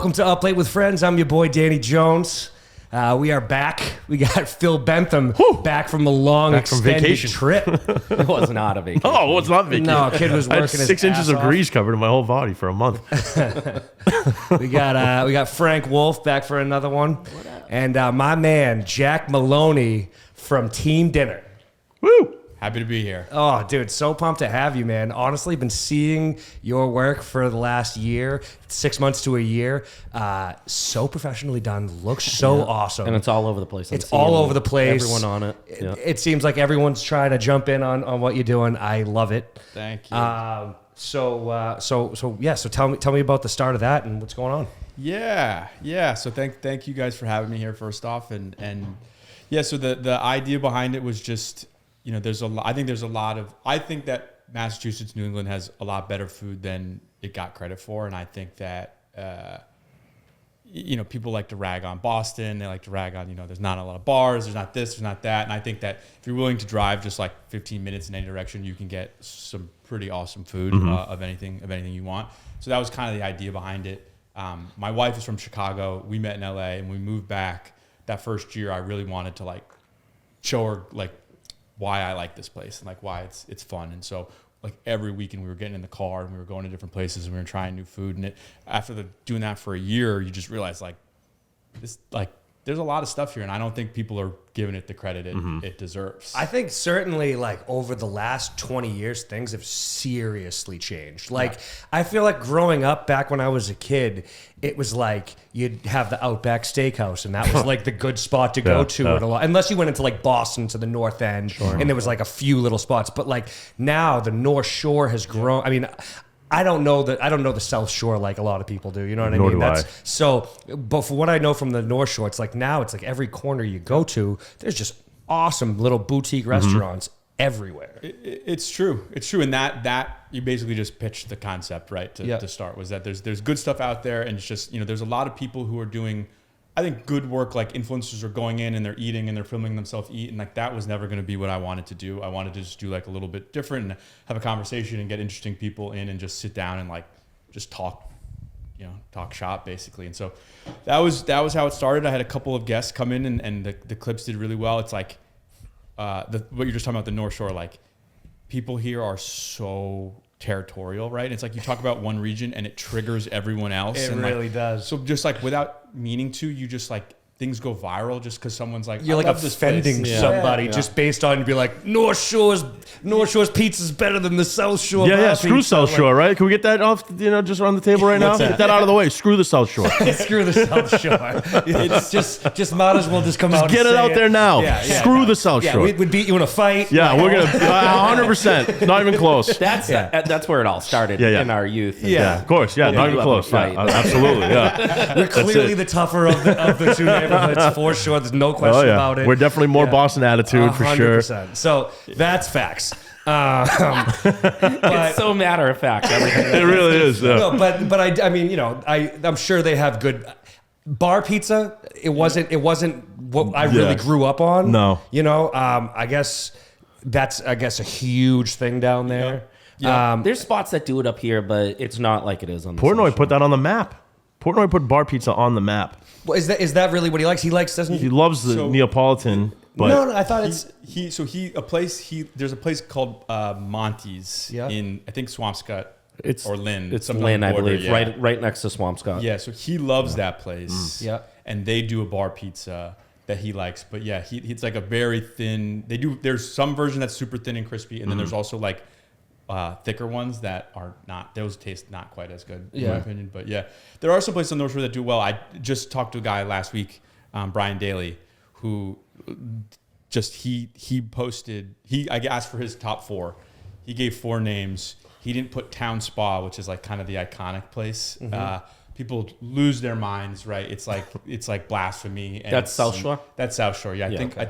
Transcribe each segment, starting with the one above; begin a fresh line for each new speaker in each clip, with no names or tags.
Welcome to Up Late with Friends. I'm your boy, Danny Jones. We are back. We got Phil Bentham back from a long extended
vacation.
trip.
It was not a vacation.
Oh, it's not vacation.
No, kid was
I had
working his
6 inches
ass
of
off.
grease covered in my whole body for a month.
We got Frank Wolf back for another one. And my man, Jack Maloney from Team Dinner.
Woo!
Happy to be here.
Oh, dude, so pumped to have you, man. Honestly, been seeing your work for the last year, 6 months to a year. So professionally done. Looks so awesome.
And it's all over the place.
It's all over the place.
Everyone on it. Yeah.
It seems like everyone's trying to jump in on what you're doing. I love it.
Thank you.
So tell me about the start of that and what's going on.
Yeah. So thank you guys for having me here first off, and yeah. So the idea behind it was just, you know, I think that Massachusetts, New England has a lot better food than it got credit for, and I think that you know, people like to rag on Boston. They like to rag on, you know, there's not a lot of bars, there's not this, there's not that, and I think that if you're willing to drive just like 15 minutes in any direction, you can get some pretty awesome food of anything you want. So that was kind of the idea behind it. My wife is from Chicago. We met in LA and we moved back. That first year, I really wanted to like show her like why I like this place and like why it's fun. And so like every weekend we were getting in the car and we were going to different places and we were trying new food. And after doing that for a year, you just realize like there's a lot of stuff here, and I don't think people are giving it the credit it deserves.
I think certainly like over the last 20 years, things have seriously changed. Like I feel like growing up back when I was a kid, it was like you'd have the Outback Steakhouse, and that was like the good spot to go to. And unless you went into like Boston to the North End, and there was like a few little spots. But like now the North Shore has grown. I mean, I don't know the South Shore like a lot of people do. You know what
Nor
I mean?
do I.
So, but for what I know from the North Shore, it's like now it's like every corner you go to, there's just awesome little boutique restaurants everywhere.
It's true. It's true. And that you basically just pitched the concept, right? To start, was that there's good stuff out there, and it's just, you know, there's a lot of people who are doing, I think, good work. Like influencers are going in and they're eating and they're filming themselves eat, and like that was never going to be what I wanted to do. I wanted to just do like a little bit different and have a conversation and get interesting people in and just sit down and like just talk shop basically. And so that was how it started. I had a couple of guests come in and the clips did really well. It's like what you're just talking about, the North Shore, like people here are so territorial, right? It's like you talk about one region and it triggers everyone else.
It
and
really
like,
does.
So just like without meaning to, you just like things go viral just because someone's like,
You're
I
like
love this
offending
place.
somebody just based on be like North Shore's pizza is better than the South Shore.
Yeah,
pizza.
screw South Shore, right? Can we get that off, just on the table right now? Get that out of the way. Screw the South Shore.
Screw the South Shore. It's just might as well just come out.
Get
and
it
say
out there now. Screw the South
Yeah,
Shore.
we'd beat you in a fight.
Yeah, we're going to 100%. Not even close.
That's where it all started in our youth.
Yeah, of course. Yeah, not even close. Yeah, absolutely. Yeah.
We're clearly the tougher of the two neighborhoods for sure. There's no question about it.
We're definitely more Boston attitude for sure.
100%. So that's facts.
It's so matter of fact. Everything.
It really is. Yeah.
No, but I mean, you know, I'm sure they have good bar pizza. It wasn't what I really grew up on.
No.
You know, I guess that's a huge thing down there.
Yeah.
There's spots that do it up here, but it's not like it is on the
Portnoy
South
put that on the map. Portnoy put bar pizza on the map.
Well, is that really what he likes? He likes, doesn't
He
he?
loves the Neapolitan. But
No, I thought it's
there's a place called Monty's in, I think, Swampscott or Lynn.
It's
something
Lynn,
on
I
the border,
believe, right next to Swampscott.
Yeah, so he loves that place.
Yeah.
And they do a bar pizza that he likes. But yeah, it's like a very thin. There's some version that's super thin and crispy, and then there's also like thicker ones that are not. Those taste not quite as good in my opinion. But yeah, there are some places on North Shore that do well. I just talked to a guy last week, Brian Daly, who just he posted. I asked for his top 4. He gave 4 names. He didn't put Town Spa, which is like kind of the iconic place. People lose their minds, right? It's like blasphemy. And
That's South Shore?
That's South Shore. Yeah, I think
okay.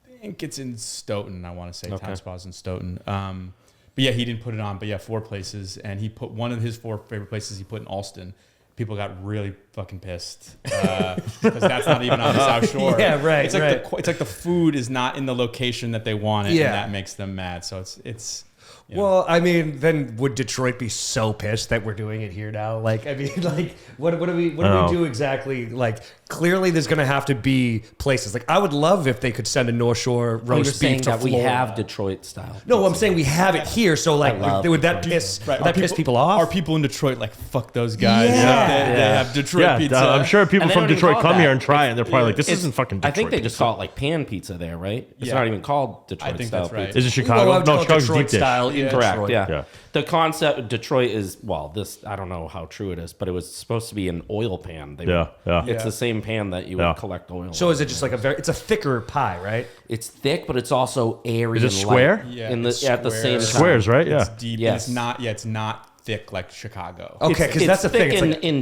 I think it's in Stoughton. I want to say Town Spa's in Stoughton. But yeah, he didn't put it on. But yeah, 4 places, and he put one of his 4 favorite places. He put in Alston. People got really fucking pissed because that's not even on the South Shore.
Yeah, right.
It's like it's like the food is not in the location that they want it,
Yeah.
and that makes them mad. So it's.
Well, I mean, then would Detroit be so pissed that we're doing it here now? Like, I mean, like, what do we do exactly? Like, clearly, there's going to have to be places. Like, I would love if they could send a North Shore
You're
roast
saying
beef to
that we
Florida.
have Detroit style.
No, I'm saying we have it here. So, like, would that piss people off?
Are people in Detroit like, fuck those guys?
Yeah.
They have Detroit pizza.
I'm sure people
And they
from
don't even
Detroit
call it
come
that.
here and try it, and they're probably like, this
It's-
isn't fucking Detroit.
I think they just
pizza.
call it like pan pizza there, right? It's
Yeah.
not even called Detroit
I think
style
that's right.
pizza.
Is it Chicago?
Well, I would
No,
call it
Chicago's
Detroit
deep dish.
style in
Correct.
Detroit.
Yeah. The concept Detroit is this. I don't know how true it is, but it was supposed to be an oil pan.
Yeah.
It's the same pan that you
Yeah.
would collect oil.
So
in.
is it just like it's a thicker pie, right?
It's thick, but it's also airy.
Is it
and
square?
light
Yeah,
in the
it's
at the
square.
same time.
Squares, right? Yeah.
It's deep.
Yes.
It's not thick like Chicago.
Okay, because that's the thing.
Thick
It's like,
in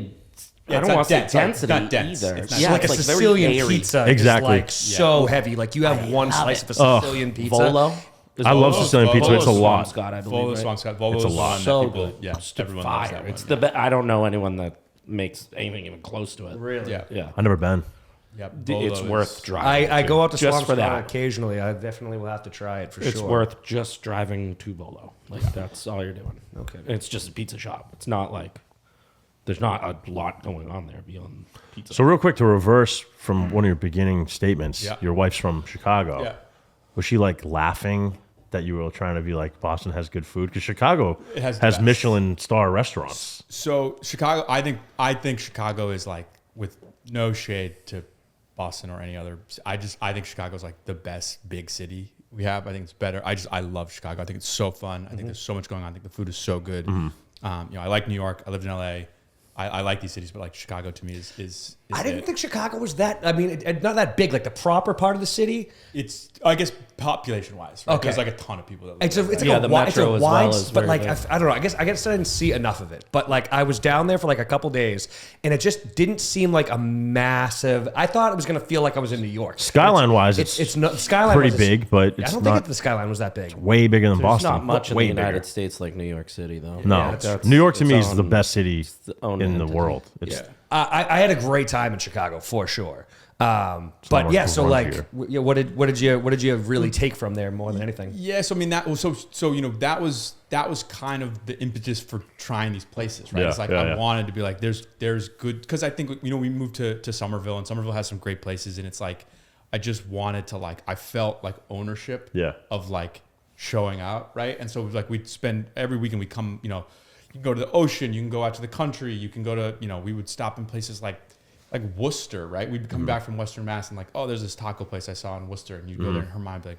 Yeah,
I
it's
don't
not
want to say
dense, sorry,
density
not dense.
either.
It's not
Yeah,
like a
it's very
Sicilian
airy.
pizza
Exactly.
is like so heavy. Like you have one slice of a Sicilian pizza.
Volo.
I love Sicilian pizza. It's a lot.
Scott, I believe.
Volo
right?
Swampscott. Volo
It's a
is
lot.
one that
So
people,
good.
yeah,
Just
everyone loves
fire.
that
It's
one.
the best. I don't know anyone that makes anything even close to it.
Really?
Yeah,
Yeah.
I've never been.
yeah.
It's worth driving.
I go out to
just
Swamp
for
Spot
that.
occasionally. I definitely will have to try it for
It's
sure.
worth just driving to Volo. Like that's all you're doing. Okay. It's just a pizza shop. It's not like there's not a lot going on there beyond pizza.
So real quick to reverse from one of your beginning statements,
Yeah.
your wife's from Chicago.
Yeah.
Was she like laughing that you were trying to be like Boston has good food? Because Chicago
It has
has
the best.
Michelin star restaurants.
So Chicago, I think Chicago is like, with no shade to Boston or any other. I think Chicago is like the best big city we have. I think it's better. I love Chicago. I think it's so fun. I think there's so much going on. I think the food is so good. I like New York. I lived in LA. I like these cities, but like Chicago to me is
I didn't
it.
think Chicago was that. I mean, not that big. Like the proper part of the city.
It's, I guess, population wise. Right?
Okay.
There's like a ton of people that live
It's a,
there,
it's
right?
like
Yeah,
a,
the
wi- it's a
metro as well
wide,
is
but
very
like
big.
I don't know. I guess I didn't see enough of it. But like I was down there for like a couple days, and it just didn't seem like a massive. I thought it was gonna feel like I was in New York.
Skyline wise,
It's not Skyline.
pretty
was
big, but
I
it's
don't
not
think the Skyline was that big.
way bigger than
There's
Boston.
not much in the
way
United
bigger.
States like New York City, though.
No,
Yeah, that's-
New York to
its
me is the
own-
best city
its own
in the
entity.
world. It's
Yeah.
I had a great time in Chicago for sure.
lot
But
more
yeah,
cool
so
ones
like,
here.
what did you really take from there more than anything?
Yeah, so I mean that was so you know that was kind of the impetus for trying these places, right?
Yeah,
It's like
yeah,
I
yeah.
wanted to be like there's good, because I think we moved to Somerville, and Somerville has some great places, and it's like I just wanted to, like, I felt like ownership
Yeah.
of like showing out, right? And so it was like we'd spend every weekend, we come, you know, you can go to the ocean, you can go out to the country, you can go to, you know, we would stop in places like Worcester, right? We'd come back from Western Mass and like, oh, there's this taco place I saw in Worcester, and you go there and her mind be like,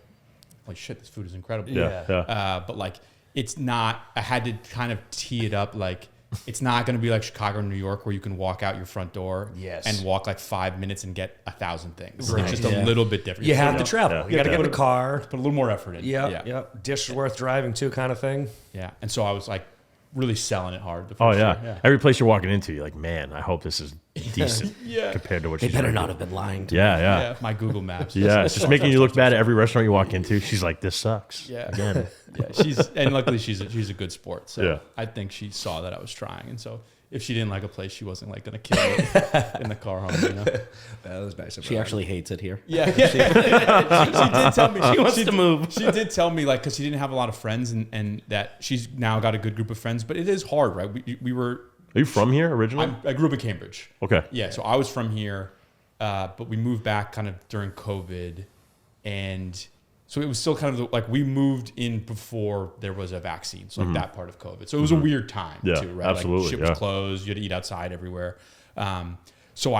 holy shit, this food is incredible.
Yeah.
But like, it's not, I had to kind of tee it up like, it's not going to be like Chicago or New York where you can walk out your front door
Yes.
and walk like 5 minutes and get 1,000 things.
Right.
It's just
Yeah.
a little bit different.
You
So,
have
know,
to travel.
Yeah.
You got to get in the car.
put a little more effort in.
Yeah. Dish worth driving to, kind of thing.
Yeah. And so I was like really selling it hard. The
Oh
first
yeah.
year.
Every place you're walking into, you're like, man, I hope this is decent
Yeah.
compared to what
They
she's
better
making.
not have been lying to
Yeah,
Yeah.
yeah,
My Google Maps.
yeah. It's just making you look bad at every restaurant you walk into. She's like, this sucks.
Yeah.
Again.
Yeah. And luckily she's a good sport. So
Yeah.
I think she saw that I was trying. And so if she didn't like a place, she wasn't like going to kill it in the car home, you know?
That was nice.
She actually hates it here.
Yeah, she did tell me
She wants to move.
She did tell me, like, because she didn't have a lot of friends, and that she's now got a good group of friends. But it is hard, right? We were.
Are you from here originally?
I grew up in Cambridge.
Okay.
Yeah, so I was from here, but we moved back kind of during COVID, and so it was still kind of like we moved in before there was a vaccine, so like that part of COVID. So it was a weird time
Yeah,
too, right?
absolutely,
Like shit
yeah.
was closed. You had to eat outside everywhere. So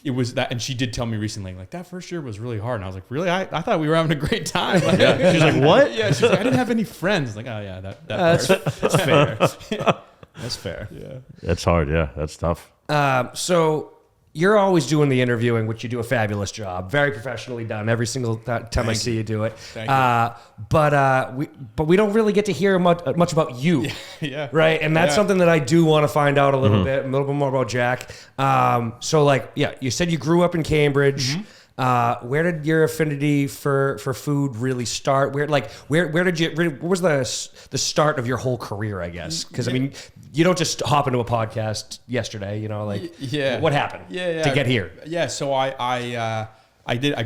it was that, and she did tell me recently, like, that first year was really hard, and I was like, really? I thought we were having a great time. Like,
Yeah. She's like, what?
yeah, she's like, I didn't have any friends. I was like, oh yeah, that's fair.
That's fair.
Yeah.
That's hard. Yeah, that's tough.
So you're always doing the interviewing, which you do a fabulous job, very professionally done every single time I see you do it.
Thank you.
But we don't really get to hear much about you,
Yeah.
right? And that's
Yeah.
something that I do want to find out a little bit more about Jack. So like, yeah, you said you grew up in Cambridge. Where did your affinity for food really start? Where did you? What was the start of your whole career? I guess because I mean, you don't just hop into a podcast yesterday. You know, like what happened? To get here.
Yeah, so I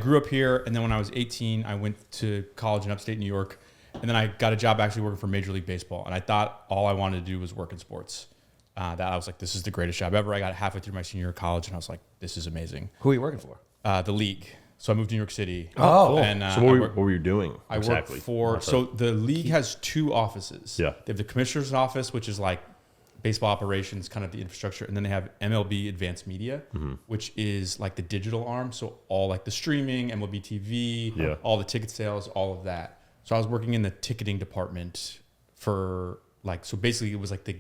grew up here, and then when I was 18, I went to college in upstate New York, And then I got a job actually working for Major League Baseball. And I thought all I wanted to do was work in sports. That I was like, this is the greatest job ever. I got halfway through my senior year of college and I was like, this is amazing.
Who are you working for?
The league. So I moved to New York City.
Oh, cool.
And
So what were you doing
I
exactly?
work for, so the league has 2 offices.
Yeah.
They have the commissioner's office, which is like baseball operations, kind of the infrastructure. And then they have MLB Advanced Media, which is like the digital arm. So all like the streaming, MLB TV, all the ticket sales, all of that. So I was working in the ticketing department for like, so basically it was like the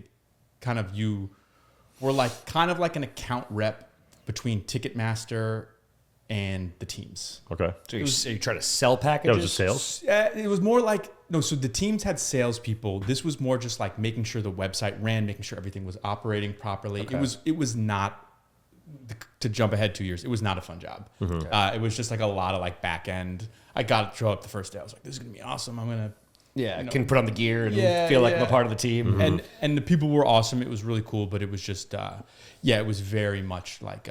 kind of we're like kind of like an account rep between Ticketmaster and the teams.
Okay.
So you try to sell packages?
That was just sales?
It was more like, no, so the teams had salespeople. This was more just like making sure the website ran, making sure everything was operating properly.
Okay.
It was not, to jump ahead 2 years, it was not a fun job. It was just like a lot of like back end. I got to show up the first day. I was like, this is going to be awesome. I'm going to,
Yeah,
you know,
can put on the gear and feel like I'm a part of the team.
and the people were awesome. It was really cool, but it was just, it was very much like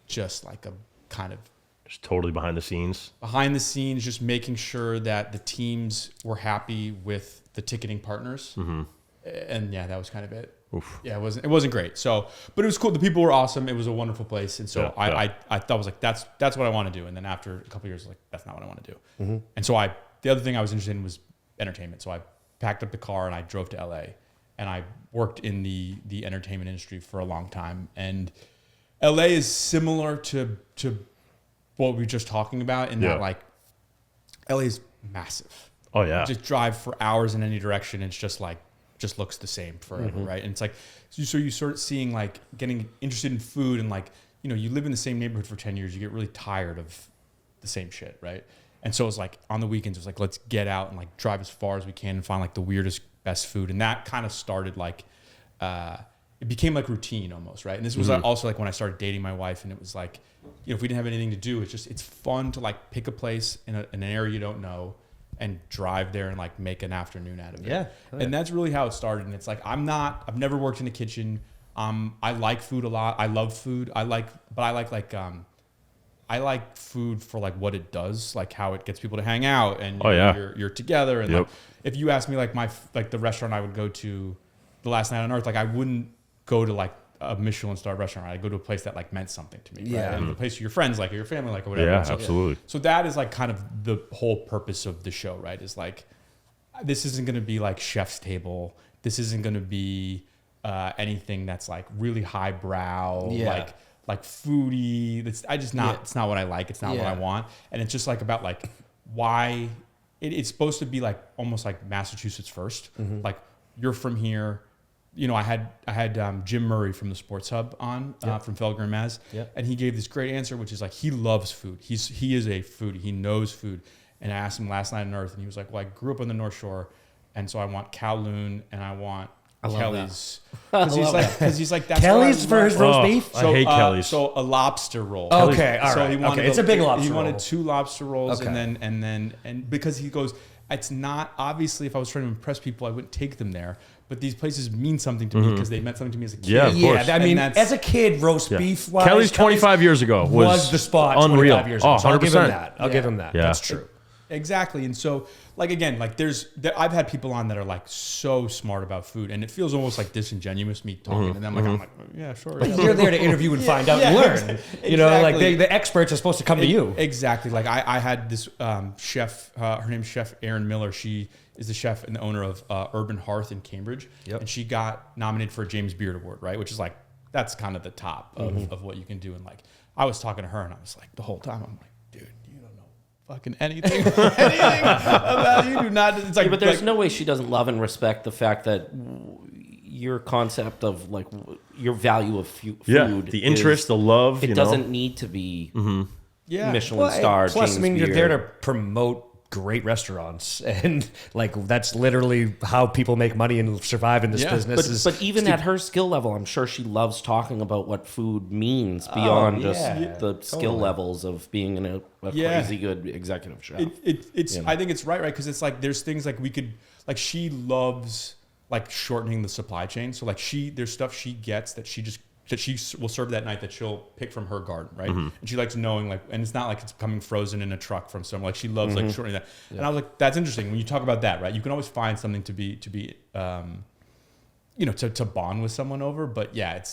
just like a kind of
Just totally behind the scenes.
behind the scenes, just making sure that the teams were happy with the ticketing partners. And yeah, that was kind of it.
Oof.
Yeah, it wasn't great. So, but it was cool. The people were awesome. It was a wonderful place. And so I thought I was like, that's what I want to do. And then after a couple of years, I was like, that's not what I want to do. And so the other thing I was interested in was entertainment. So I packed up the car and I drove to LA and I worked in the entertainment industry for a long time. And LA is similar to what we were just talking about in that like LA is massive.
Oh yeah.
Just drive for hours in any direction. It's just like, just looks the same forever. Right. And it's like, so you start seeing like getting interested in food and like, you know, you live in the same neighborhood for 10 years, you get really tired of the same shit. Right. And so it was like on the weekends, it was like, let's get out and like drive as far as we can and find like the weirdest, best food. And that kind of started like, it became like routine almost. Right. And this was also like when I started dating my wife and it was like, you know, if we didn't have anything to do, it's fun to like pick a place in an area you don't know and drive there and like make an afternoon out of it.
Yeah.
And that's really how it started. And it's like, I've never worked in a kitchen. I like food a lot. I love food. I like food for like what it does, like how it gets people to hang out and you're together. And like, if you ask me like the restaurant I would go to the last night on earth, like I wouldn't go to like a Michelin star restaurant. Right? I'd go to a place that like meant something to me.
Yeah.
Right? And the place your friends like or your family like or whatever.
Yeah,
So,
absolutely.
So that is like kind of the whole purpose of the show, right? Is like, this isn't going to be like Chef's Table. This isn't going to be anything that's like really highbrow, like foodie. It's not what I like. It's not what I want. And it's just like about like why it's supposed to be like almost like Massachusetts first. Like you're from here. You know, I had Jim Murray from the Sports Hub on from Felger and Maz, and he gave this great answer, which is like he loves food. He is a foodie. He knows food. And I asked him last night on Earth, and he was like, "Well, I grew up on the North Shore, and so I want Kowloon and I want Kelly's because he's like that's
Kelly's for his roast beef.
I hate Kelly's.
So a lobster roll.
Okay, all
So
right.
he wanted
Okay, it's a big lobster
He
roll.
wanted 2 lobster rolls,
Okay.
and because he goes, it's not obviously if I was trying to impress people, I wouldn't take them there. But these places mean something to me because they meant something to me as a kid.
Yeah, of course.
I mean,
And
as a kid, roast beef wise,
Kelly's 25 years ago
was the spot.
unreal.
25 years ago. So I'll give him
100%.
that. I'll give him that.
Yeah.
That's true.
Exactly. And so, like, again, like I've had people on that are like so smart about food, and it feels almost like disingenuous me talking to them. Like, I'm like, yeah, sure. Yeah.
You're there to interview and find out and learn. You know, like the experts are supposed to come to you.
Exactly. Like I had this chef, her name's Chef Erin Miller. She is the chef and the owner of Urban Hearth in Cambridge.
Yep.
And she got nominated for a James Beard Award, right? Which is like, that's kind of the top of what you can do. And like, I was talking to her and I was like, the whole time, I'm like, dude, you don't know fucking anything about you. Do not. It's like,
But there's no way she doesn't love and respect the fact that your concept of like your value of food.
The interest, the love.
It doesn't need to be Michelin star.
Plus,
James
I mean, you're
Beard.
there to promote great restaurants, and like that's literally how people make money and survive in this business.
But even at her skill level, I'm sure she loves talking about what food means beyond just the skill levels of being a crazy good executive chef.
It's I think it's right because it's like there's things like we could like she loves like shortening the supply chain. So like there's stuff she gets that she just that she will serve that night that she'll pick from her garden, right?
Mm-hmm.
And she likes knowing like, and it's not like it's coming frozen in a truck from somewhere. Like she loves
Mm-hmm.
like shortening that. And I was like, that's interesting when you talk about that, right? You can always find something to be to bond with someone over. But yeah, it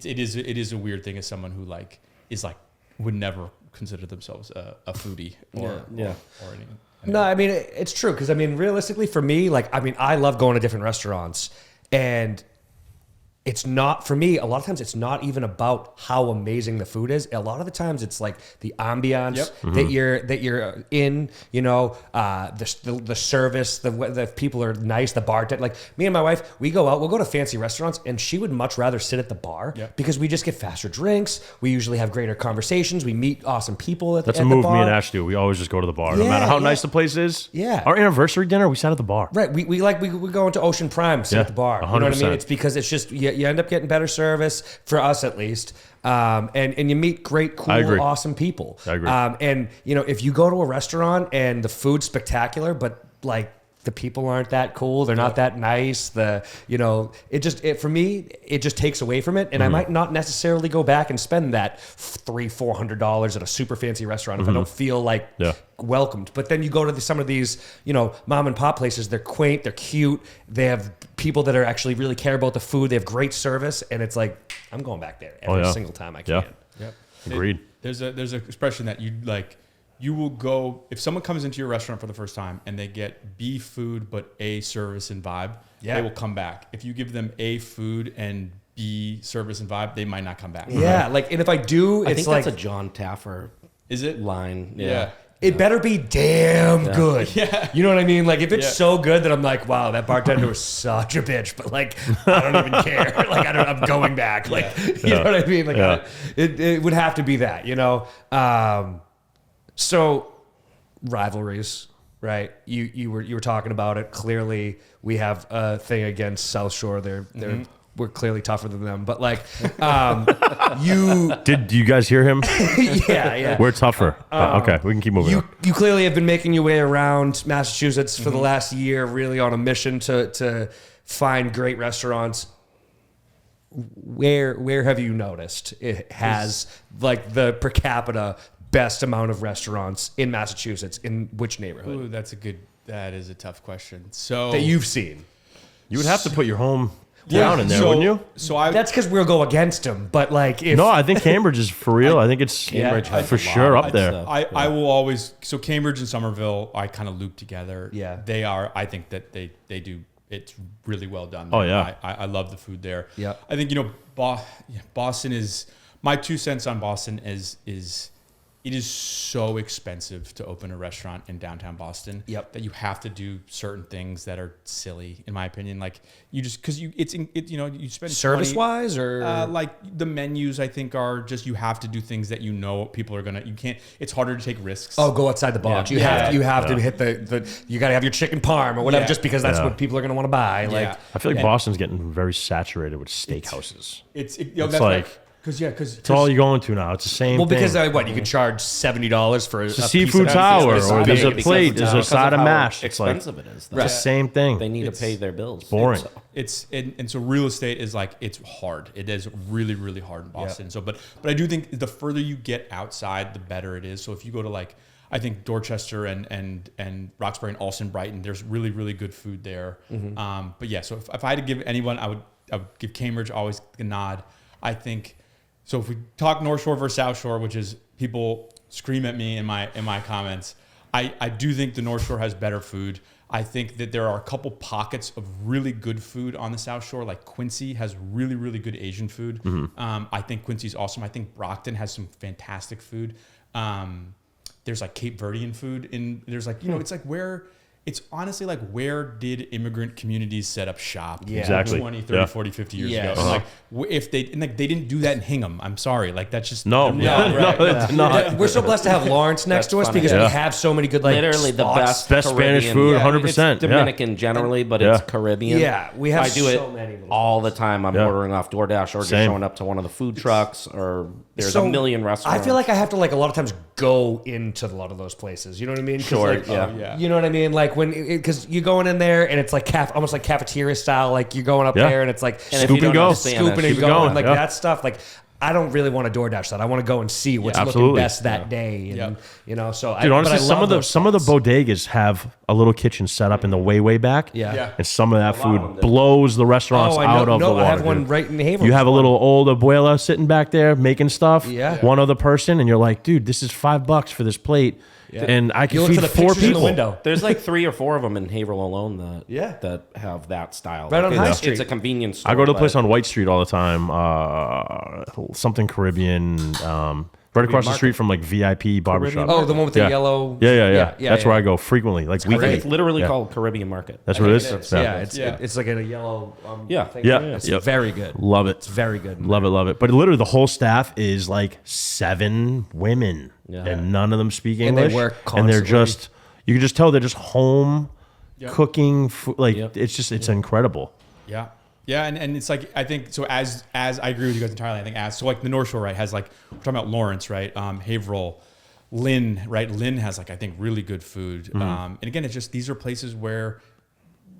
is a weird thing as someone who like is like would never consider themselves a foodie or anything.
No, I mean, it's true. Because, I mean, realistically, for me, like, I mean, I love going to different restaurants. And it's not, for me, a lot of times it's not even about how amazing the food is. A lot of the times it's like the ambiance that you're in, you know, the service, the people are nice, the bartender. Like me and my wife, we go out, we'll go to fancy restaurants, and she would much rather sit at the bar because we just get faster drinks. We usually have greater conversations. We meet awesome people at
That's
at
a
the
move
bar.
me and Ash do. We always just go to the bar. No
Yeah,
matter how
yeah.
nice the place is.
Yeah.
Our anniversary dinner, we sat at the bar.
Right, we go into Ocean Prime, sit
Yeah,
at the bar. You know what I mean?
100%.
It's because it's just you end up getting better service for us at least, and you meet great,
I agree.
cool, awesome people.
I agree.
And you know, if you go to a restaurant and the food's spectacular, but like the people aren't that cool, they're not that nice. For me, it just takes away from it, and I might not necessarily go back and spend that $300-400 at a super fancy restaurant if I don't feel like welcomed. But then you go to some of these, you know, mom and pop places. They're quaint, they're cute, they have people that are actually really care about the food. They have great service, and it's like I'm going back there every single time I can.
Yeah. Agreed.
There's an expression that you will go if someone comes into your restaurant for the first time and they get B food but A service and vibe, they will come back. If you give them A food and B service and vibe, they might not come back.
Yeah, like, and if I do,
I
it's
think
like
that's a John Taffer
Is it?
line.
Yeah.
it better be damn good.
Yeah.
You know what I mean? Like if it's
Yeah.
so good that I'm like, wow, that bartender was such a bitch, but like I don't even care. Like I'm going back. Like you know what I mean? Like it would have to be that, you know. So rivalries, right? You were talking about it. Clearly, we have a thing against South Shore. We're clearly tougher than them, but like you,
Do you guys hear him?
yeah.
We're tougher. Okay, we can keep moving.
You clearly have been making your way around Massachusetts for the last year, really on a mission to find great restaurants. Where have you noticed it has like the per capita best amount of restaurants in Massachusetts? In which neighborhood
Ooh, that is a tough question. So
that you've seen?
You would have to put your home down in there, wouldn't you?
So I
That's because we'll go against them. But like, if
No, I think Cambridge is for real. I think it's
Cambridge has
for
a lot
sure
of
up there.
stuff.
I will always so Cambridge and Somerville I kind of loop together.
Yeah.
They are. I think that they do. It's really well done.
Oh,
there.
yeah.
I love the food there.
Yeah.
I think Boston is my 2 cents on Boston is it is so expensive to open a restaurant in downtown Boston.
Yep.
That you have to do certain things that are silly, in my opinion. Like you just because you spend
service
20
wise or
like the menus, I think are just you have to do things that you know people are gonna. You can't. It's harder to take risks.
go outside the box.
Yeah.
You have to hit the you got to have your chicken parm or whatever,
Yeah.
just because that's
Yeah.
what people are going to want to buy. Like
Yeah.
I feel like
And
Boston's getting very saturated with steakhouses.
It's
It's like-
because
It's all you're going to now. It's the same
well, because
thing.
you can charge $70 for a
It's a
piece
seafood
of
tower,
fish.
or there's a
Because
plate,
of-
there's a
because
side of
how
mash. It's like
expensive it is. though.
the same thing.
They need to
It's-
pay their bills.
boring.
So-
it's and so real estate is like it's hard. It is really really hard in Boston. So but I do think the further you get outside, the better it is. So if you go to like I think Dorchester and Roxbury and Allston, Brighton, there's really really good food there. But yeah, so if I had to give anyone, I would give Cambridge always a nod. I think. So if we talk North Shore versus South Shore, which is people scream at me in my comments, I do think the North Shore has better food. I think that there are a couple pockets of really good food on the South Shore. Like Quincy has really, really good Asian food. I think Quincy's awesome. I think Brockton has some fantastic food. There's like Cape Verdean food there's like, it's like it's honestly like where did immigrant communities set up shop?
Yeah.
Exactly.
20, 30,
Yeah.
40, 50 years
Yes.
ago. And like if they didn't do that in Hingham, I'm sorry. Like that's just
No,
right.
no, it's not.
We're so blessed to have Lawrence next to us
funny.
because
Yeah.
we have so many good like
Literally the
spots.
best
Spanish
Caribbean-
food,
Yeah,
100%.
It's Dominican generally, but
Yeah.
it's Caribbean.
Yeah, we have
I do it
so many little
all the time. I'm
Yeah.
ordering off DoorDash or just
Same.
showing up to one of the food trucks or There's a million restaurants.
I feel like I have to like a lot of times go into a lot of those places. You know what I mean? 'Cause,
Sure,
like,
yeah.
Oh, yeah.
You know what I mean? Like when because you're going in there and it's like almost like cafeteria style. Like you're going up
Yeah.
there and it's like
And if
Scoop
you
and
don't
go.
understand that
scooping
shit-
and
Keep it
going
going,
like
yeah.
that stuff. Like I don't really want to DoorDash that. I want to go and see what's looking
Absolutely.
best that day. And
Yep.
you know, so
Dude, honestly,
but I
some
love
of the
those
some of the
spots.
bodegas have a little kitchen set up in the way back.
Yeah.
Yeah.
And some of that
lot of them
food
do.
blows the restaurants
Oh, I
out
know.
of the
No,
water.
I have one
dude.
right in Haverhill.
You have a little old abuela sitting back there making stuff.
Yeah.
One other person, and you're like, dude, this is $5 for this plate, and I can
You look
feed
for the
4
pictures in
people.
the window.
There's like 3 or 4 of them in Haverhill alone that have that style.
Right on
Like,
High
it's-
Street.
It's a convenience store.
I go to a
but-
place on White Street all the time. Something Caribbean. Right across the street from like VIP barbershop.
Oh, the one with the
Yeah.
yellow.
Yeah. That's where I go frequently, like weekly.
It's literally
Yeah.
called Caribbean Market.
That's what it is.
Yeah, it's
Yeah.
it's like a yellow.
Yeah.
thing.
Yeah.
It's
Yep.
very good.
Love it.
It's very good.
Love it, love it. But literally, the whole staff is like 7 women,
Yeah.
and none of them speak
And they
English.
work
and they're
constantly.
just, you can just tell they're just home cooking. Like
Yep.
it's incredible.
Yeah. Yeah, and it's like I think so as I agree with you guys entirely. I think as so like the North Shore, right, has like we're talking about Lawrence, right? Haverhill, Lynn, right? Lynn has like I think really good food. And again, it's just these are places where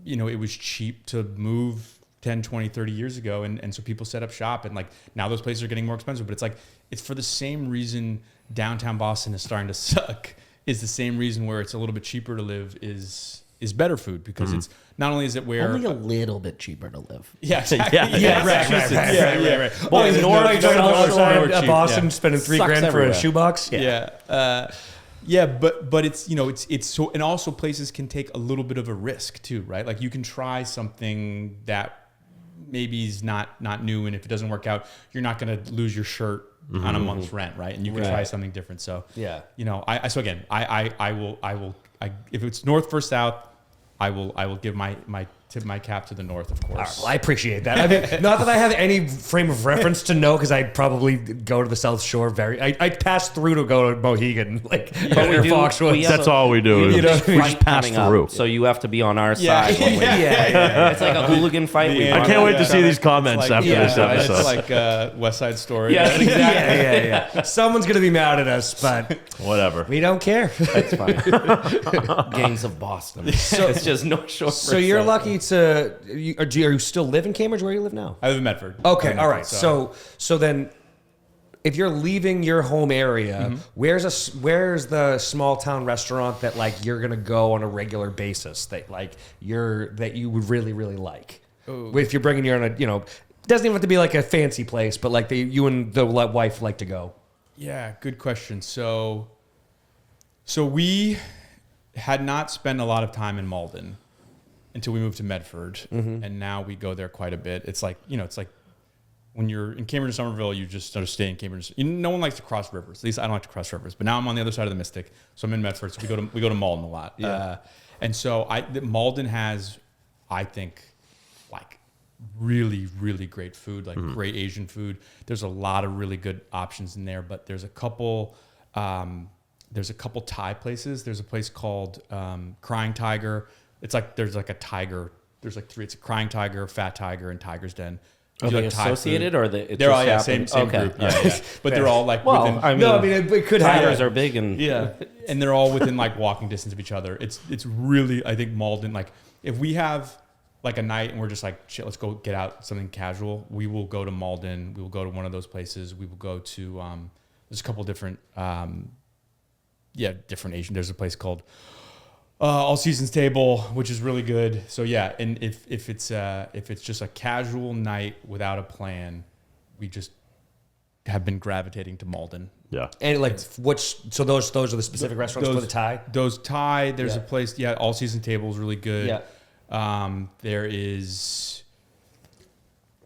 it was cheap to move 10, 20, 30 years ago and so people set up shop and like now those places are getting more expensive, but it's like it's for the same reason downtown Boston is starting to suck is the same reason where it's a little bit cheaper to live is better food because it's not only is it where
Only a little bit cheaper to live.
yeah, exactly.
Yeah,
right.
Well,
Yeah,
in
North
North
Shore,
side
cheap,
of Boston,
yeah.
spending $3
Sucks
grand for a
everywhere.
shoebox.
Yeah, but it's it's so and also places can take a little bit of a risk too, right? Like you can try something that maybe is not new, and if it doesn't work out, you're not going to lose your shirt on a month's rent, right? And you can try something different. So
Yeah.
I so again, I will if it's north versus south, I will give tip my cap to the north, of course.
Well, I appreciate that. I mean, not that I have any frame of reference to know, because I'd probably go to the South Shore I pass through to go to Mohegan, like or
do-
Foxwoods.
we have
That's all we do.
You know,
we just pass
Coming up,
through.
so you have to be on our
Yeah.
side. When we,
yeah.
It's like a hooligan fight. We
Yeah.
I
run
can't
on
wait to
each
see
other.
these comments after this episode.
It's like West Side Story.
Yeah, exactly.
yeah. Someone's gonna be mad at us, but
Whatever.
we don't care.
That's fine. Gangs of Boston. It's just North Shore.
So you're lucky to. Are you still live in Cambridge? Where do you live now?
I live in Medford.
Okay,
In
all
Medford,
right. So then, if you're leaving your home area, where's the small town restaurant that like you're gonna go on a regular basis that like that you would really like? If you're bringing your own, it doesn't even have to be like a fancy place, but like you and the wife like to go.
Yeah, good question. So we had not spent a lot of time in Malden until we moved to Medford, and now we go there quite a bit. It's like it's like when you're in Cambridge or Somerville, you just sort of stay in Cambridge. No one likes to cross rivers. At least I don't like to cross rivers. But now I'm on the other side of the Mystic, so I'm in Medford. So we go to Malden a lot. Yeah. And so Malden has, I think, like really, really great food, like great Asian food. There's a lot of really good options in there, but there's a couple Thai places. There's a place called Crying Tiger. It's like there's like a tiger. There's like 3. It's a Crying Tiger, Fat Tiger, and Tiger's Den.
Are
If you
they
like Thai food-
associated or they?
They're all same
Okay.
group. Yeah. But they're all like
Well,
within.
I mean,
No, I mean it could have.
tigers are big and
and they're all within like walking distance of each other. It's really, I think Malden, like if we have like a night and we're just like, shit, let's go get out something casual, we will go to Malden. We will go to one of those places. We will go to there's a couple different different Asian. There's a place called All Seasons Table, which is really good. So yeah, and if it's just a casual night without a plan, we just have been gravitating to Malden.
Yeah.
And like so those are the specific restaurants for the Thai.
Those Thai, there's
Yeah.
a place, All Season Table is really good.
Yeah.
There is,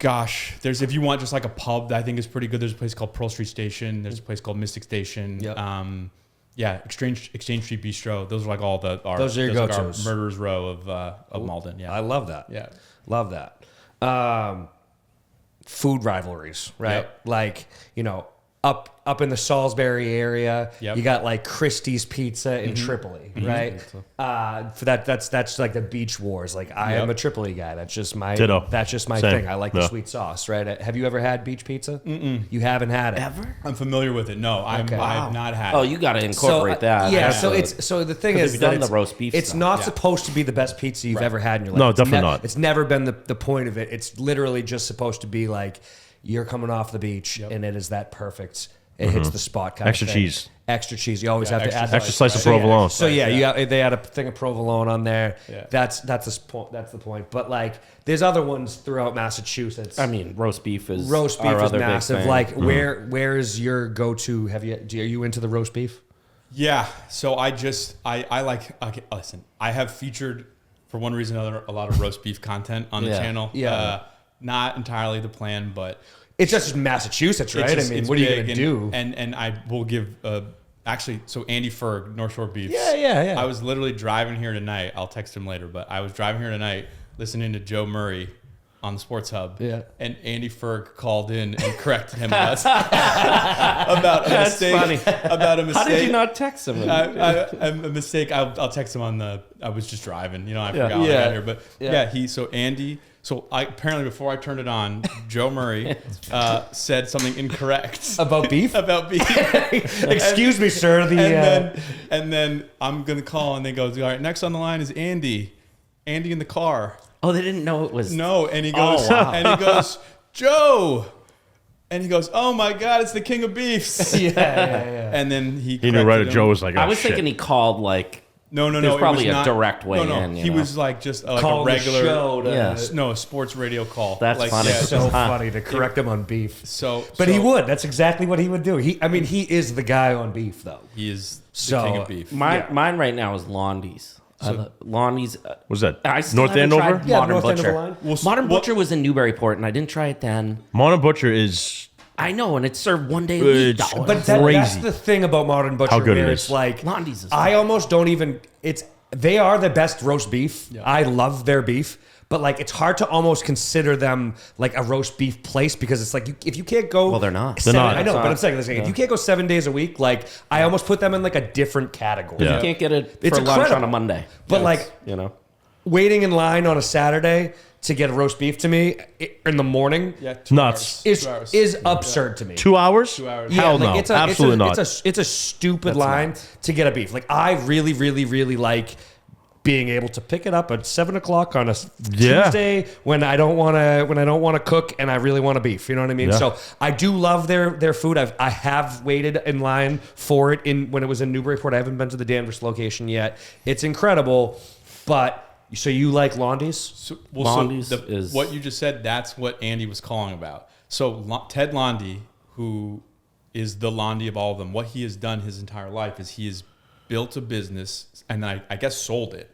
there's, if you want just like a pub that I think is pretty good, there's a place called Pearl Street Station. There's a place called Mystic Station.
Yep.
Exchange Street Bistro. Those are like all
Those are your
like our
go-tos.
murderers row of Malden. Yeah.
I love that.
Yeah.
Love that. Food rivalries, right?
Yep.
Like, up in the Salisbury area.
Yep.
You got like Christie's Pizza in Tripoli, right? For that's like the beach wars. Like I am a Tripoli guy. That's just my
Ditto.
That's just my
Same.
thing. I like the
Yeah.
sweet sauce, right? Have you ever had beach pizza? You haven't had it
Ever?
I'm familiar with it. No, I have not had.
Oh,
it.
you got to incorporate that.
Yeah,
That's
so
a-
it's so the thing
'cause
is
they've
that
done
it's,
the roast beef
it's
stuff.
not supposed to be the best pizza you've ever had in your life.
No,
It's
definitely not.
It's never been the point of it. It's literally just supposed to be like you're coming off the beach and it is that perfect. It hits the spot kind
Extra
of thing.
cheese.
Extra cheese. You always have to add
Extra slice of
So,
provolone.
So yeah, they had a thing of provolone on there.
Yeah.
That's the point. But like, there's other ones throughout Massachusetts.
I mean, roast beef is
roast beef
our
is
other big
massive.
thing.
Like, where is your go to? Are you into the roast beef?
Yeah. So I like. Okay, listen, I have featured for one reason or another a lot of roast beef content on the
Yeah.
channel.
Yeah.
Not entirely the plan, but
It's just Massachusetts, right?
it's just-
I mean,
it's
what are you
big
gonna do?
And I will give. Actually, so Andy Ferg, North Shore Beefs.
Yeah.
I was literally driving here tonight. I'll text him later, but I was driving here tonight listening to Joe Murray on the Sports Hub.
Yeah.
And Andy Ferg called in and corrected him about a mistake.
funny.
About a mistake.
How did you not text him?
A mistake. I'll text him on the. I was just driving. I forgot when I got here. But Andy. So apparently before I turned it on, Joe Murray said something incorrect
About beef?
about beef.
Excuse me, sir.
And then I'm gonna call, and they go, all right, next on the line is Andy in the car.
Oh, they didn't know it was.
No, and he goes, Joe, and he goes, oh my God, it's the King of Beefs.
yeah.
And then
He knew right
corrected
at Joe
him.
was like, oh,
I was
shit.
thinking he called like.
No.
There's
It was
probably a
not-
direct way
no,
in, you
he
know.
was like just like
Call
a
the
regular,
show to-
Yeah.
no, a sports radio call.
That's
like,
funny.
Yeah,
So funny to correct him on beef.
but
He would. That's exactly what he would do. He is the guy on beef, though.
He is
So,
the King of Beef.
Mine right now is Londy's. Londy's.
What's that?
I still
North
haven't
Andover?
tried
Yeah,
Modern
North End of
Butcher.
the line.
Well,
Modern
what-
Butcher was in Newburyport, and I didn't try it then.
Modern Butcher is
I know, and it's served one day a week.
It's-
though.
But that's
Crazy.
the thing about Modern Butcher.
How good
where
it
it's
is.
like
Londy's is
I
fun.
almost don't even. They are the best roast beef. I love their beef. But like, it's hard to almost consider them like a roast beef place because it's like if you can't go.
Well, they're not.
They're not.
I know,
It's
but
not.
I'm saying this. If you can't go 7 days a week, like I almost put them in like a different category.
Yeah.
You can't get it
It's
for lunch
incredible.
on a Monday.
But
Yeah,
like
it's, you know,
waiting in line on a Saturday to get a roast beef to me in the morning
Yeah, 2
Nuts.
hours.
is
2 hours.
is absurd to me.
2 hours?
2 hours.
Hell
like,
no. Absolutely not.
It's a stupid line to get a beef. Like I really, really, really like being able to pick it up at 7 o'clock on a
Yeah.
Tuesday when I don't want to cook and I really want a beef. You know what I mean?
Yeah.
So I do love their food. I have waited in line for it when it was in Newburyport. I haven't been to the Danvers location yet. It's incredible, but. So you like Londy's?
So,
Londy's is-
what you just said. That's what Andy was calling about. So Ted Londy, who is the Londy of all of them, what he has done his entire life is he has built a business and then I guess sold it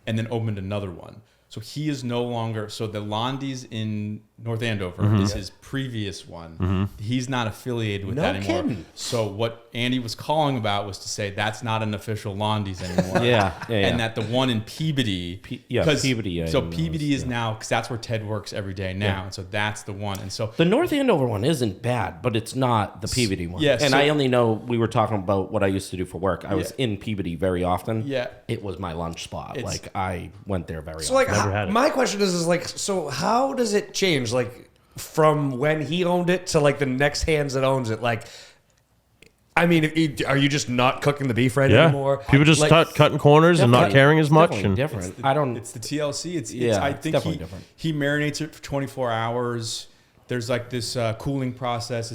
and then opened another one. So he is no longer. So the Londy's in North Andover is his previous one. He's not affiliated with
No
that anymore.
kidding.
So what Andy was calling about was to say that's not an official Londy's anymore.
Yeah.
And that the one in Peabody,
yeah,
'cause-
Peabody, I
So
know
Peabody
is,
is now because that's where Ted works every day now, and so that's the one. And so
the North Andover one isn't bad, but it's not the Peabody one.
yeah,
and
so-
I only know we were talking about what I used to do for work. I was
Yeah.
in Peabody very often.
Yeah.
It was my lunch spot.
It's-
Like I went there very
So
often.
like,
had it.
my question is like, so how does it change? Like from when he owned it to like the next hands that owns it? Like, I mean, are you just not cooking the beef right
Yeah.
anymore?
People just
Like,
cutting corners and not
Definitely-
caring as much.
definitely
And
different. I don't.
it's the TLC. It's
Yeah,
I
it's
think
definitely different.
he marinates it for 24 hours. There's like this cooling process.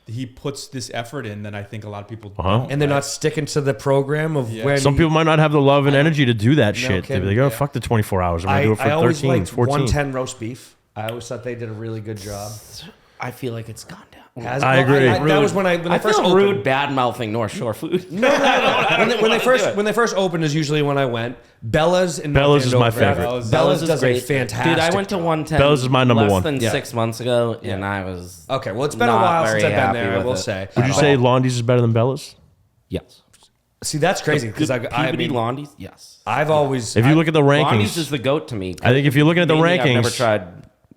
He puts this effort in that I think a lot of people don't.
and they're not sticking to the program of when
some people might not have the love and energy to do that shit. They'd
kidding.
be like, oh, fuck the 24 hours. I'm going to do it for
I always
13,
liked
14.
110 roast beef. I always thought they did a really good job.
I feel like it's gone down.
I agree.
That was when
I
they first
feel
opened.
rude bad mouthing North Shore food.
When they first opened is usually when I went. Bella's in
Bella's is my
Andover.
favorite.
Bella's
is
does a
great.
fantastic.
Dude, I went to
job.
110.
Bella's is my number
less
one.
than
Yeah.
6 months ago, and I was
Okay, well, it's been a
not
while since
very
I've been
happy
there. I
with
will
it.
say.
Would you say Londy's is better than Bella's?
yes.
See, that's crazy because I
Peabody
mean,
Londy's, yes.
I've always
If you look at the
Londy's
rankings,
is the goat to me.
I think if you're looking at the
Maybe I've never
rankings-
tried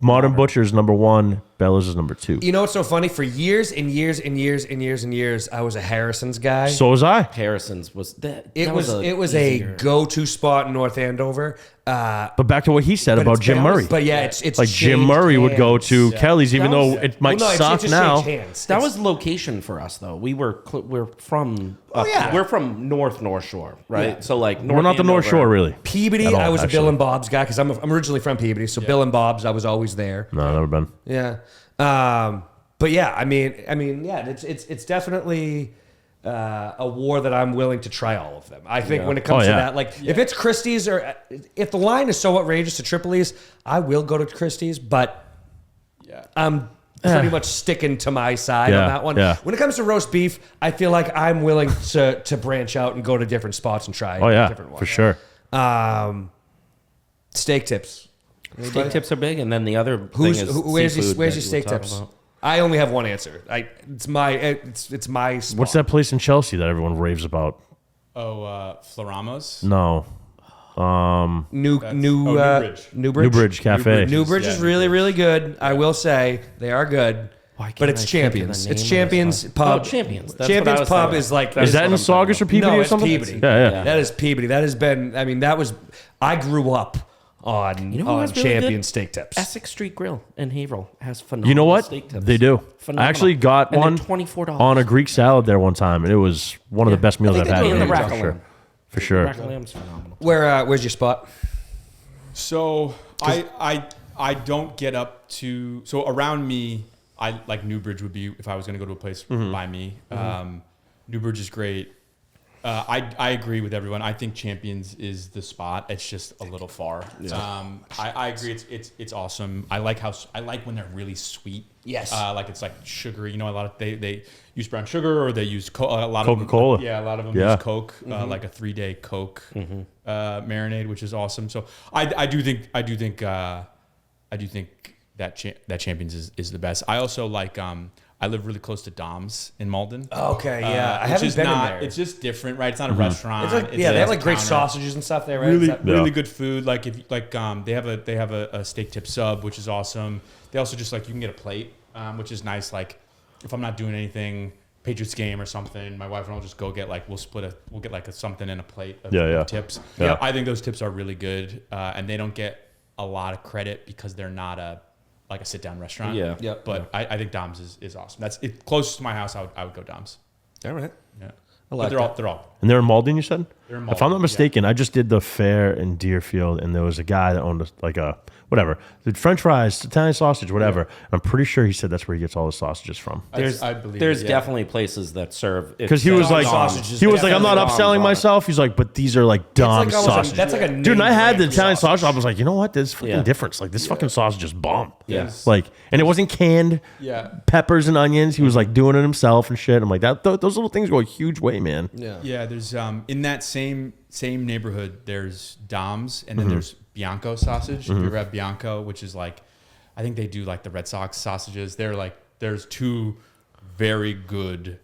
Modern Butcher's number 1. Bella's is number 2.
You know what's so funny? For years and years and years and years and years, I was a Harrison's guy.
So was I.
Harrison's was that.
It
that
was a go-to spot in North Andover.
But back to what he said about Jim Murray.
But yeah, it's
like Jim
changed
Murray would go
hands.
to Kelly's, even
That was-
though it might
Well, no, it
suck
just
now.
changed hands.
That was location for us though. We're from
yeah.
we're from North Shore, right?
Yeah.
So like
We're not the North
Andover.
Shore, really.
Peabody.
At all,
I was a Bill
actually.
and Bob's guy because I'm originally from Peabody. So Bill and Bob's, I was always there.
No, never been.
Yeah. But yeah, I mean, yeah, it's definitely a war that I'm willing to try all of them. I think when it comes
Oh,
to
yeah.
that, like if it's Christie's or if the line is so outrageous to Tripoli's, I will go to Christie's, but I'm pretty much sticking to my side
Yeah,
on that one.
yeah.
When it comes to roast beef, I feel like I'm willing to branch out and go to different spots and try
Oh, yeah,
different ones.
for sure.
Steak tips.
Steak tips are big, and then the other
Where's
thing is
your
seafood
where's
that
your
you
steak
were talking
tips?
about.
I only have one answer. It's my spot.
What's that place in Chelsea that everyone raves about?
Floramos.
No.
Newbridge.
Newbridge Cafe.
Newbridge is really, really good. I will say they are good.
Why can't
But it's
I think of the
Champions.
name
It's
of
Champions
this
Pub.
Oh, Champions. That's what I
Champions
was
Pub
thinking.
is like
Is that in
what I'm
Saugus or
thinking
Peabody
no,
or
it's
something?
Peabody.
Yeah.
That is Peabody. That has been. I mean, that was. I grew up on
You know who
on
has really
Champion
good?
steak tips.
Essex Street Grill in Haverhill has phenomenal
You know what?
steak tips.
They do. I
Phenomenal.
actually got
And they're
one
$24
on a Greek salad there one time, and it was one of the best meals
I
I've
think
had.
they do
in
in the
years,
rack
for
of
sure.
lamb.
For sure.
Rack of lamb's phenomenal.
Where's your spot?
So I don't get up to around me. I like Newbridge would be if I was going to go to a place by me. Newbridge is great. I agree with everyone. I think Champions is the spot. It's just a little far. I agree. It's awesome. I like when they're really sweet.
Yes.
Like it's like sugary. You know, a lot of they use brown sugar or they use a lot of
Coca-Cola.
Yeah, a lot of them
Yeah.
use Coke, like a 3-day Coke marinade, which is awesome. So I do think that Champions is the best. I also like I live really close to Dom's in Malden.
Okay, yeah, I
which
haven't
is
been in
not.
there.
It's just different, right? It's not a restaurant.
It's like,
It's
yeah, they have
a
like great
counter.
sausages and stuff there, right?
Really,
Is that-
really good food. Like if they have a steak tip sub, which is awesome. They also just like you can get a plate, which is nice. Like if I'm not doing anything, Patriots game or something, my wife and I'll just go get like we'll get like something in a plate of tips.
Yeah.
I think those tips are really good, and they don't get a lot of credit because they're not a sit down restaurant.
Yeah.
Yep.
But I think Dom's is awesome. That's it. Closest to my house, I would go Dom's.
All right.
Yeah.
like
But they're all.
And they're in Malden, you said?
They're in
If I'm
Malden,
not mistaken, I just did the fair in Deerfield, and there was a guy that owned whatever, the French fries, Italian sausage, whatever. I'm pretty sure he said that's where he gets all the sausages from.
I believe
There's
it, yeah.
definitely places that serve
Because he was like,
sausages,
I'm not
definitely
upselling
Dom's on
myself. He's like, but these are like Dom
It's like almost
sausages.
that's like a name
Dude, and I had the
brand
Italian
sausage.
sausage. I was like, you know what? There's fucking
Yeah.
difference. Like this fucking sausage is bomb.
Yes.
Like, and it wasn't canned.
Yeah.
Peppers and onions. He was like doing it himself and shit. I'm like, those little things go a huge way, man.
Yeah.
Yeah, there's in that same neighborhood, there's Dom's and then there's Bianco sausage. If you ever have Bianco, which is like, I think they do like the Red Sox sausages. They're like, there's two very good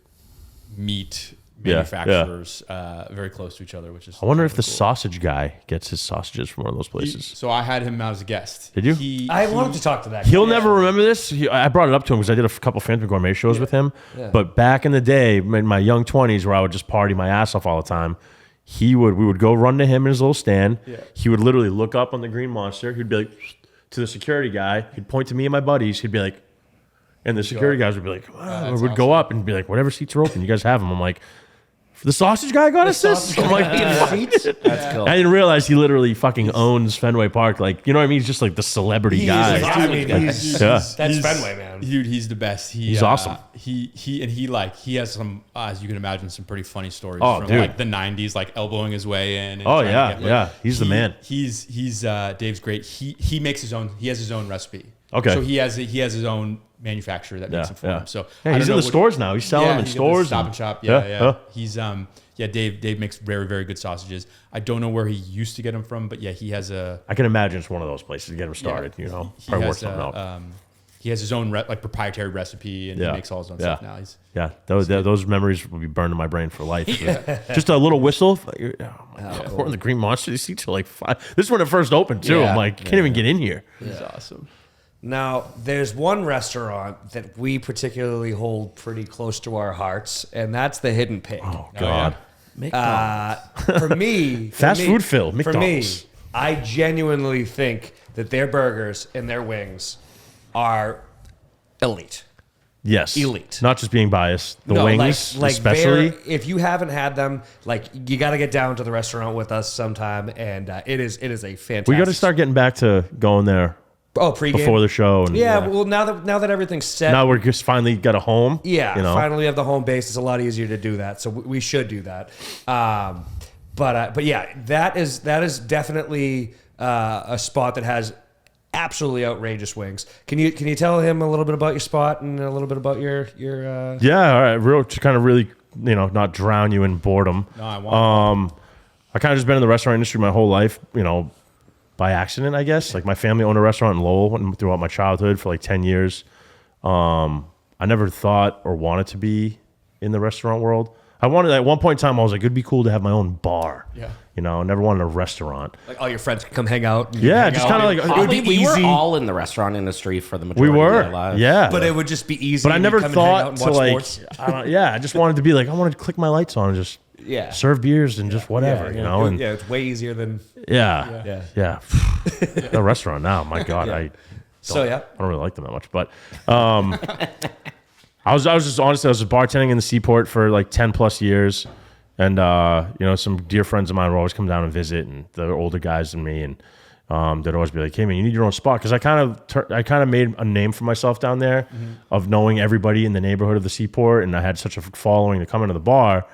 meat manufacturers very close to each other, which is.
I wonder if
super
the
cool.
sausage guy gets his sausages from one of those places.
So I had him as a guest.
Did you?
I wanted to talk to that.
He'll
guy.
never remember this. I brought it up to him because I did a couple Phantom Gourmet shows with him.
Yeah.
But back in the day, in my young 20s, where I would just party my ass off all the time, we would go run to him in his little stand.
Yeah.
He would literally look up on the Green Monster. He'd be like to the security guy. He'd point to me and my buddies. He'd be like, and the security guys would be like,
that's
we'd go up and be like, whatever seats are open, you guys have them. I'm like, the sausage guy got us this? I'm like,
That's cool.
I didn't realize he literally fucking owns Fenway Park. Like, you know what I mean? He's just like the celebrity
He is
guy.
a- I mean, he's-
Yeah.
That's Fenway, man.
Dude, he's the best.
He's awesome.
He has some, as you can imagine, some pretty funny stories
Oh,
from
dude.
like the '90s, like elbowing his way in. And
Oh,
trying to
yeah,
get,
yeah. He's the man.
He's Dave's great. He makes his own. He has his own recipe.
Okay.
So he has his own manufacturer that makes them for him. So I
he's
don't
in
know
the
what-
stores now. He's selling them in
he's got the
stores.
Stop
and-
and Shop.
Yeah,
Yeah.
yeah.
He's Dave makes very, very good sausages. I don't know where he used to get them from, but yeah, he has a.
I can imagine it's one of those places to get him started.
Yeah,
You know,
he
probably work
has
something out.
he has his own proprietary recipe, and
Yeah.
he makes all his own
Yeah.
stuff now. He's
Yeah, those memories will be burned in my brain for life. Just a little whistle. Oh my God, we're in the Green Monster. These seats are like 5. This is when it first opened too.
Yeah.
I'm like, can't even get in here.
he's awesome.
Now, there's one restaurant that we particularly hold pretty close to our hearts, and that's the Hidden Pig.
Oh God.
For me,
Fast food Phil,
For me,
McDonald's.
I genuinely think that their burgers and their wings are elite.
Yes.
Elite.
Not just being biased. The
No,
wings, especially.
if you haven't had them, like you got to get down to the restaurant with us sometime, and it is a fantastic.
We got to start getting back to going there
pregame
before the show. And
Yeah, well, now that everything's set,
now we're just finally got a home.
yeah,
You know?
finally have the home base. It's a lot easier to do that, so we should do that. But yeah, that is definitely a spot that has absolutely outrageous wings. Can you tell him a little bit about your spot and a little bit about your
Yeah, all right. Real to kind of really, not drown you in boredom.
No, I want.
I kind of just been in the restaurant industry my whole life, by accident, I guess. Like my family owned a restaurant in Lowell throughout my childhood for like 10 years. I never thought or wanted to be in the restaurant world. I wanted, at one point in time, I was like, it'd be cool to have my own bar.
Yeah.
I never wanted a restaurant.
like all your friends can come hang out? And
Yeah,
hang
just
out.
kind of like, it would be
we were
easy.
all in the restaurant industry for the
We
majority
were,
of our lives.
yeah.
But it would just be easy.
But I
and
never
you'd come and hang out
thought
and
to
watch
like,
sports.
I just wanted to be like, I wanted to click my lights on and just
Yeah.
serve beers and just whatever, And
yeah, it's way easier than.
yeah. The restaurant now, my God, I
So yeah,
don't really like them that much, but I was just honestly, I was bartending in the Seaport for like 10 plus years, and some dear friends of mine would always come down and visit, and the older guys than me, and they'd always be like, "Hey man, you need your own spot," because I kind of made a name for myself down there of knowing everybody in the neighborhood of the Seaport, and I had such a following to come into the bar.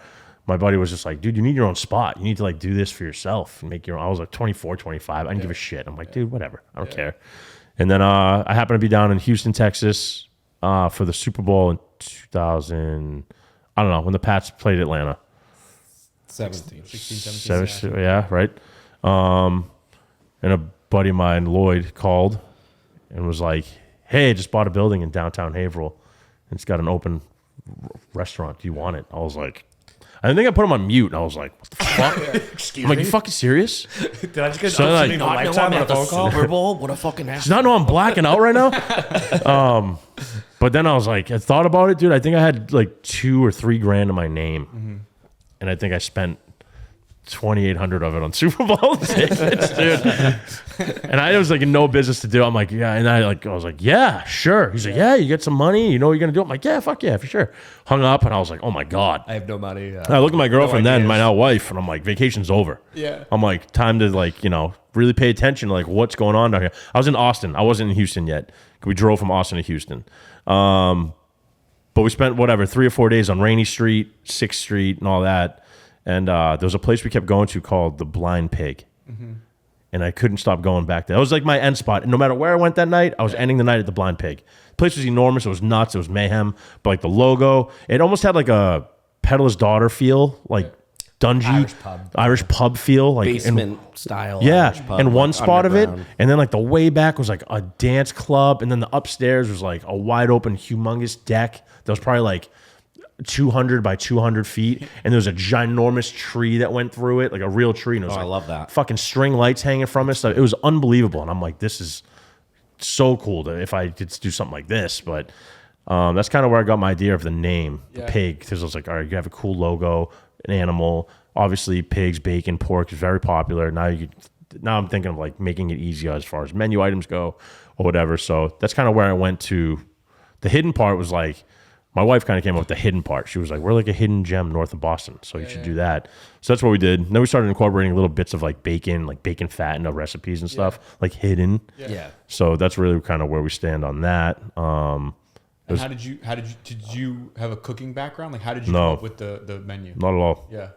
My buddy was just like, dude, you need your own spot. You need to like do this for yourself and make your own. I was like 24, 25. I didn't give a shit. I'm like, dude, whatever. I don't care. And then I happened to be down in Houston, Texas for the Super Bowl in 2000. I don't know, when the Pats played Atlanta.
17.
16, 17.
Yeah, right. And a buddy of mine, Lloyd, called and was like, hey, I just bought a building in downtown Haverhill. And it's got an open restaurant. Do you want it? I was like, I think I put him on mute. And I was like, what the fuck? I'm like, you fucking serious?
did I just get
So, like,
a
Not know
lifetime
I'm
on a
at the
phone call?
Super Bowl. What a fucking ass.
Does not know I'm blacking out right now? But then I was like, I thought about it, dude. I think I had like $2,000 or $3,000 in my name. And I think I spent 2,800 of it on Super Bowl tickets, dude. And I was like in no business to do. I'm like, yeah. And I was like, yeah, sure. He's like, yeah, you get some money. You know what you're going to do? I'm like, yeah, fuck yeah, for sure. Hung up and I was like, oh my God.
I have no money.
And I look at my girlfriend
no
then,
ideas.
my now wife, and I'm like, vacation's over.
Yeah.
I'm like, time to like, really pay attention to like what's going on down here. I was in Austin. I wasn't in Houston yet. We drove from Austin to Houston. But we spent 3 or 4 days on Rainy Street, 6th Street, and all that. And there was a place we kept going to called the Blind Pig. And I couldn't stop going back there. That was like my end spot. And no matter where I went that night, I was ending the night at the Blind Pig. The place was enormous. It was nuts. It was mayhem. But like the logo, it almost had like a Peddler's Daughter feel, like dungy Irish pub feel, like
Basement style.
yeah,
Irish pub,
and one
like
spot of it,
underground.
and then like the way back was like a dance club, and then the upstairs was like a wide open, humongous deck that was probably like 200 by 200 feet, and there was a ginormous tree that went through it, like a real tree. And it was
Oh, I
like
love that.
fucking string lights hanging from it. So it was unbelievable, and I'm like, this is so cool to if I could do something like this. But that's kind of where I got my idea of the name, the pig, because I was like, all right, you have a cool logo, an animal. Obviously, pigs, bacon, pork is very popular. Now I'm thinking of like making it easier as far as menu items go or whatever. So that's kind of where I went to. The hidden part was like, my wife kind of came up with the hidden part. She was like, we're like a hidden gem north of Boston, so you should do that. So that's what we did. And then we started incorporating little bits of like bacon fat into recipes and stuff, like hidden.
Yeah.
So that's really kind of where we stand on that.
And did you have a cooking background? Like, how did you
No.
come up with the menu?
Not at all.
Yeah.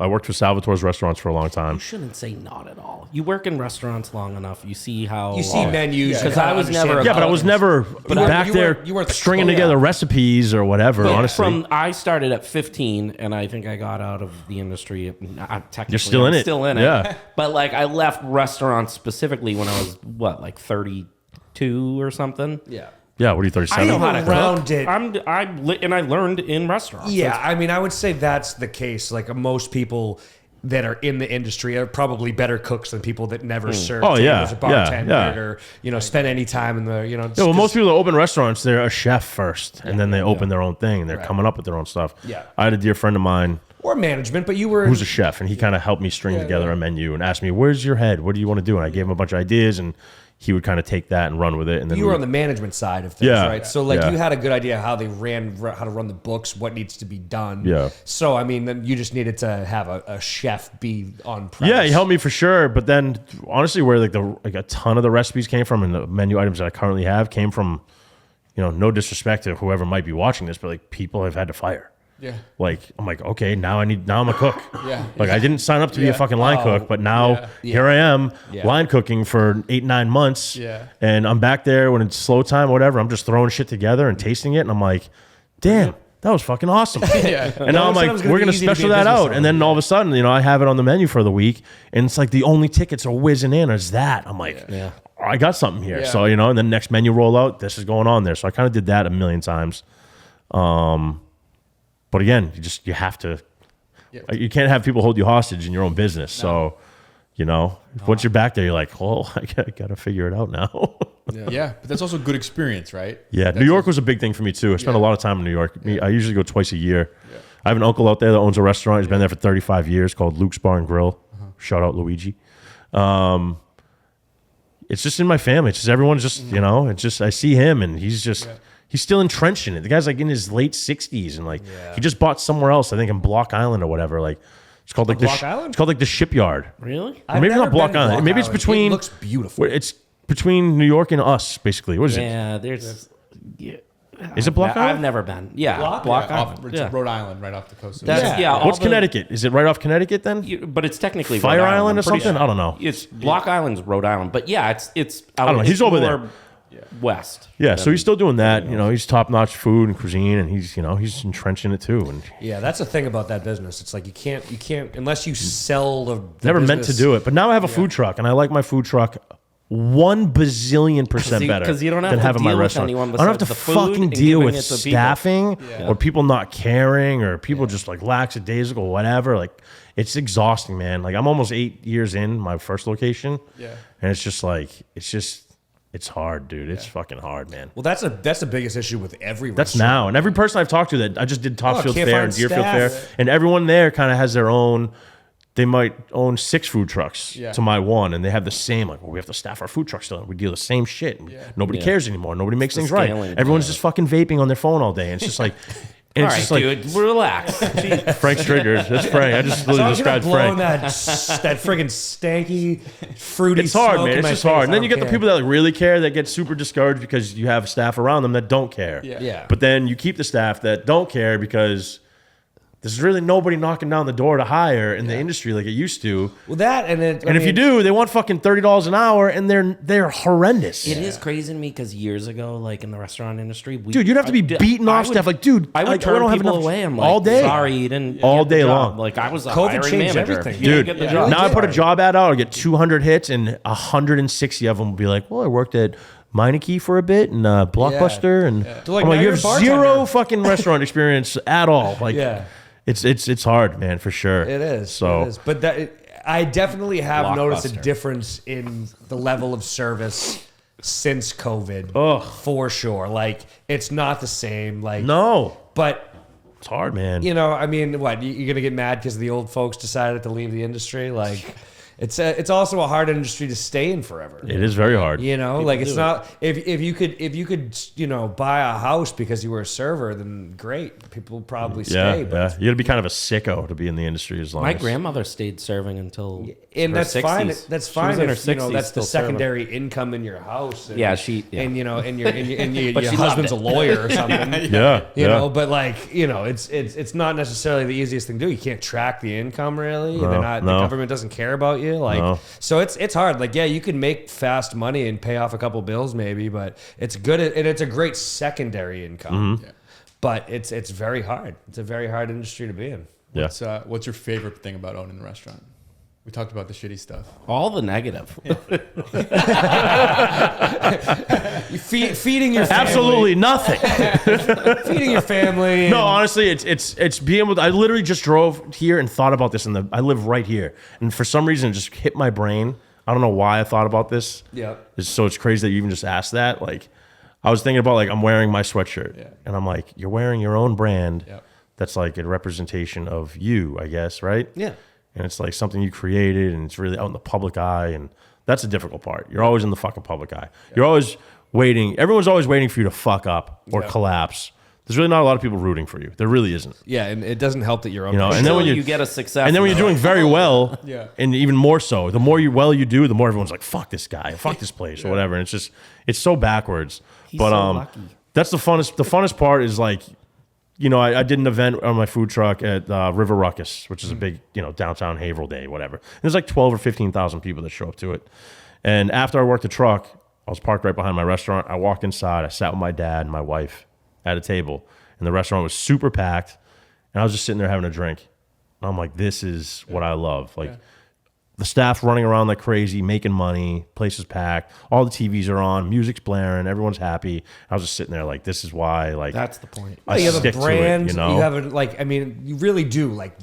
I worked for Salvatore's restaurants for a long time.
You shouldn't say not at all. You work in restaurants long enough. You see how
You see menus.
Because I was never.
Yeah, but I was never back
you
there
weren't- you weren't the
stringing
cook.
together recipes or whatever,
But
honestly.
I started at 15, and I think I got out of the industry. Technically,
You're still in it.
Still in it.
Yeah.
But like, I left restaurants specifically when I was 32 or something.
Yeah.
Yeah, what are you,
I
37?
know how to
Around
cook.
it.
I learned in restaurants.
Yeah, I mean, I would say that's the case. Like most people, that are in the industry are probably better cooks than people that never served
Oh, yeah.
as a bartender
Yeah.
or, you know, spend any time in the, you know.
Yeah, well, most people that open restaurants, they're a chef first, and then they open their own thing, and they're
Right.
coming up with their own stuff.
Yeah.
I had a dear friend of mine
or management, but you were
who's a chef, and he kind of helped me string together a menu and asked me, "Where's your head? What do you want to do?" And I gave him a bunch of ideas, and he would kind of take that and run with it. And then
you were on the management side of things,
Yeah.
right? So like
Yeah.
you had a good idea how they how to run the books, what needs to be done.
Yeah.
So I mean, then you just needed to have a chef be on premise.
Yeah, he helped me for sure. But then, honestly, where like a ton of the recipes came from, and the menu items that I currently have came from, you know, no disrespect to whoever might be watching this, but like people I've had to fire.
Yeah.
Like I'm like, okay, now I'm a cook.
Yeah.
Like I didn't sign up to be a
Yeah.
fucking line cook, but now
Yeah.
here I am
Yeah.
line cooking for 8-9 months.
Yeah.
And I'm back there when it's slow time or whatever. I'm just throwing shit together and tasting it, and I'm like, damn, that was fucking awesome.
Yeah.
And now I'm
said it
like,
was gonna
we're
be
gonna
easy to be
special
a
that
business
out,
owner.
and then all of a sudden, you know, I have it on the menu for the week, and it's like the only tickets are whizzing in is that. I'm like,
Yeah.
I got something here.
Yeah.
So, you know, and then next menu rollout, this is going on there. So I kind of did that a million times. But again, you have to, you can't have people hold you hostage in your own business. So, you know, once you're back there, you're like, oh, I got to figure it out now.
Yeah, but that's also a good experience, right?
Yeah, New York was a big thing for me too. I spent a lot of time in New York. I usually go twice a year. I have an uncle out there that owns a restaurant. He's been there for 35 years called Luke's Bar and Grill. Shout out Luigi. It's just in my family. It's just everyone's just, you know, it's just I see him and he's just he's still entrenched in it. The guy's like in his late 60s and like he just bought somewhere else, I think in Block Island or whatever. Like it's called like
Block Island?
It's called like the Shipyard.
Really?
I've
Maybe
never
not Block
been to
Island. Maybe it's
Island.
between
It looks beautiful.
It's between New York and us, basically. What is it?
Yeah, there's. Yeah.
Is it Block Island?
I've never been. Yeah,
Block?
Block
Yeah,
Island.
it's
Yeah.
Rhode Island, right off the coast. Of
That's, yeah. all
What's
the-
Connecticut? Is it right off Connecticut then?
But it's technically
Fire
Rhode
Island or
I'm pretty
something? I don't know.
It's Block Island's Rhode Island, but yeah, it's. I
don't know. He's over there.
West.
Yeah, so he's still doing that. You know, he's top notch food and cuisine, and he's entrenched in it too. And
Yeah, that's the thing about that business. It's like you can't unless you sell the
never meant to
business-
do it, but now I have a food truck, and I like my food truck 1 bazillion% better
'Cause you don't have
than
to
having my
deal with
restaurant.
anyone
I don't have to
besides the food
fucking
and
deal
giving
with
it to people.
staffing or people not caring or people just like lackadaisical, whatever. Like it's exhausting, man. Like I'm almost 8 years in my first location, and it's just like it's hard, dude. It's fucking hard, man.
Well, that's the biggest issue with every.
That's
restaurant.
now. And every person I've talked to that I just did Topsfield
can't
Fair
find
and Deerfield
staff.
Fair, and everyone there kind of has their own. They might own 6 food trucks to my one, and they have the same. Like, well, we have to staff our food truck still. We deal the same shit. And nobody cares anymore. Nobody makes things right.
scaling.
Everyone's just fucking vaping on their phone all day, and it's just like. And
All
it's
right,
just like
dude, relax.
Frank's triggers. That's Frank. I just literally
So I'm
described
blowing
Frank.
that friggin' stanky, fruity.
It's hard,
smoke
man.
in
It's
my
just
face.
hard. And
I
then you
don't
get the
care.
people that like really care that get super discouraged because you have staff around them that don't care.
Yeah.
But then you keep the staff that don't care because there's really nobody knocking down the door to hire in the industry like it used to.
Well, that and it.
And if you do, they want fucking $30 an hour, and they're horrendous.
It is crazy to me because years ago, like in the restaurant industry,
Dude, you'd have to be beating off staff. Like, dude,
I would
like,
turn
don't have
people
enough
away. I'm like,
all day.
sorry, you didn't
All
get the
day
job.
long.
Like I was a
COVID
hiring
changed
manager.
everything.
You didn't
Dude,
get the job.
now I put a
Sorry.
job ad out, I get 200 hits, and 160 of them will be like, well, I worked at Meineke for a bit and Blockbuster, and
They're like,
I'm like,
now
you
you're
have
a bartender.
zero fucking restaurant experience at all. Like,
Yeah.
it's hard, man, for sure.
It is.
So
it is. But I definitely have noticed a
Blockbuster.
difference in the level of service since COVID.
Ugh.
For sure. Like it's not the same. Like
no,
but
it's hard, man.
you know, I mean, what you're gonna get mad because the old folks decided to leave the industry? Like, it's also a hard industry to stay in forever.
It is very hard.
You know, like it's not if you could you know buy a house because you were a server, then great, people would probably
Yeah,
stay. But
yeah. You got to be kind of a sicko to be in the industry as long
My
as
grandmother stayed serving until
and
her
that's
60s.
fine. That's
She
fine
was in her
if you know
60s
that's the
still serving.
secondary income in your house. And,
Yeah,
and you know, and your
But she loved
husband's a
it.
lawyer or something.
yeah,
You
yeah.
know, but like you know, it's not necessarily the easiest thing to do. You can't track the income really.
No,
They're not,
no.
The government doesn't care about you. Like
No.
so, it's hard. Like yeah, you can make fast money and pay off a couple bills maybe, but it's good and it's a great secondary income.
Mm-hmm.
But it's very hard. It's a very hard industry to be in.
Yeah.
What's your favorite thing about owning the restaurant? We talked about the shitty stuff.
All the negative.
Feeding your family.
Absolutely nothing.
Feeding your family.
No, honestly, it's being able to, I literally just drove here and thought about this I live right here. And for some reason it just hit my brain. I don't know why I thought about this.
Yeah.
So it's crazy that you even just asked that. Like I was thinking about like I'm wearing my sweatshirt and I'm like, you're wearing your own brand.
Yeah.
That's like a representation of you, I guess, right?
Yeah.
And it's like something you created and it's really out in the public eye. And that's the difficult part. You're always in the fucking public eye. You're always waiting. Everyone's always waiting for you to fuck up or collapse. There's really not a lot of people rooting for you. There really isn't.
Yeah, and it doesn't help that you're
You know, and then when
you get a success,
and then when you're doing very well,
Yeah.
and even more so, the more you do, the more everyone's like, fuck this guy, fuck this place, or whatever. And it's just, it's so backwards. But
so lucky.
that's the funnest. The funnest part is like, you know, I did an event on my food truck at River Ruckus, which is a big, you know, downtown Haverhill day, whatever. And there's like 12 or 15,000 people that show up to it. And after I worked the truck, I was parked right behind my restaurant. I walked inside. I sat with my dad and my wife at a table. And the restaurant was super packed. And I was just sitting there having a drink. And I'm like, this is what I love. Like the staff's running around like crazy, making money, place is packed, all the TVs are on, music's blaring, everyone's happy. I was just sitting there like, this is why, like,
That's the point.
I
you have a
stick
brand.
to it, you know?
You have a, like, I mean, you really do. Like,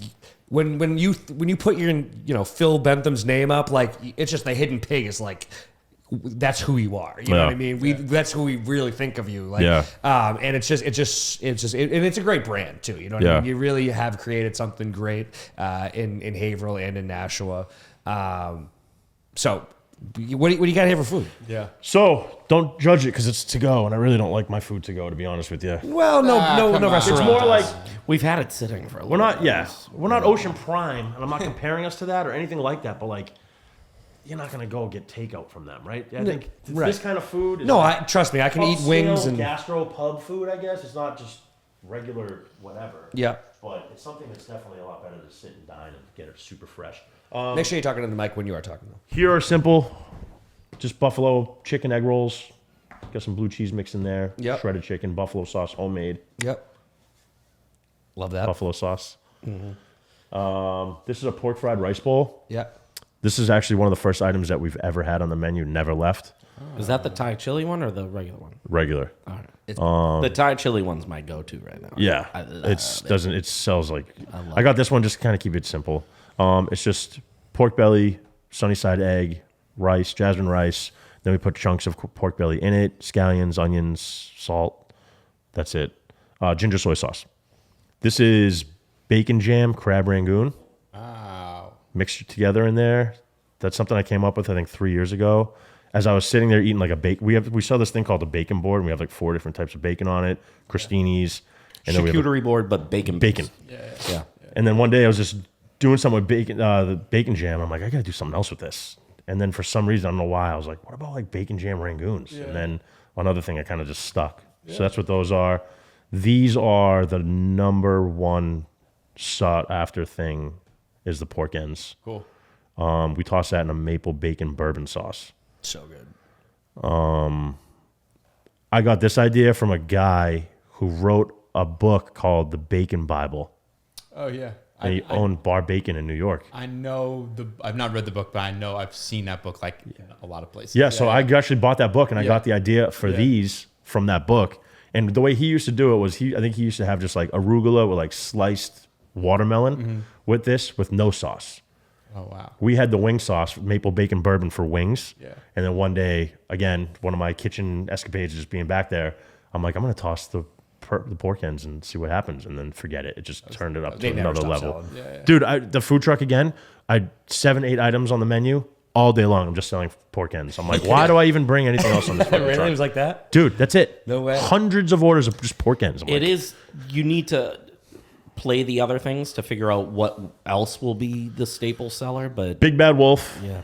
when you put your, you know, Phil Bentham's name up, like, it's just the hidden pig is like, that's who you are. You know what I mean? That's who we really think of you. Like, and it's a great brand too. You know what I mean? You really have created something great in Haverhill and in Nashua. So, what do you got here for food?
Yeah.
So don't judge it because it's to go, and I really don't like my food to go, to be honest with you.
Well, no restaurant.
It's more like
We've had it sitting for a
we're
little
not,
bit.
we're not Ocean Prime, and I'm not comparing us to that or anything like that. But like, you're not gonna go get takeout from them, right? I think this kind of food. Is
No,
like
trust me, I can eat wings and
gastro pub food. I guess it's not just regular whatever.
yeah.
But it's something that's definitely a lot better to sit and dine and get it super fresh.
Make sure you're talking to the mic when you are talking though.
Here are simple, just buffalo chicken egg rolls. Got some blue cheese mixed in there.
Yep.
Shredded chicken, buffalo sauce, homemade
Yep. Love that.
buffalo sauce. This is a pork fried rice bowl.
Yeah.
This is actually one of the first items that we've ever had on the menu. Never left.
Is that the Thai chili one or the regular one?
Regular.
All right. The Thai chili one's my go-to right now.
Yeah,
I love
it sells like. I got this one just to kind of keep it simple. It's just pork belly, sunny side egg, rice, jasmine rice. Then we put chunks of pork belly in it, scallions, onions, salt. That's it. Ginger soy sauce. This is bacon jam, crab rangoon.
Wow.
Mixed it together in there. That's something I came up with I think 3 years ago. As I was sitting there eating like a bacon, we saw this thing called the bacon board, and we have like 4 different types of bacon on it, crostinis, and then we have
Charcuterie board, but bacon.
bacon.
Yeah.
And then one day I was just doing something with bacon, the bacon jam. I'm like, I gotta do something else with this. And then for some reason, I don't know why, I was like, what about like bacon jam rangoons? And then another thing I kind of just stuck. So that's what those are. These are the number one sought after thing is the pork ends.
Cool.
We toss that in a maple bacon bourbon sauce.
So good.
I got this idea from a guy who wrote a book called The Bacon Bible.
Oh yeah.
And he owned Bar Bacon in New York.
I know I've not read the book, but I know I've seen that book like in a lot of places.
Yeah, so I actually bought that book, and I
Yeah.
got the idea for these from that book. And the way he used to do it was I think he used to have just like arugula with like sliced watermelon with this with no sauce.
Oh wow.
We had the wing sauce, maple bacon bourbon for wings.
Yeah.
And then one day, again, one of my kitchen escapades just being back there, I'm like, I'm going to toss the pork ends and see what happens, and then forget it. It just turned it up to
They never
another
stop
level.
selling.
Dude, the food truck again, I had 7-8 items on the menu all day long. I'm just selling pork ends. I'm like, why do I even bring anything else on this fucking
Really? It
truck?
was like that?
Dude, that's it.
No way.
Hundreds of orders of just pork ends. I'm
It
like,
is. You need to play the other things to figure out what else will be the staple seller. But
Big Bad Wolf,
yeah,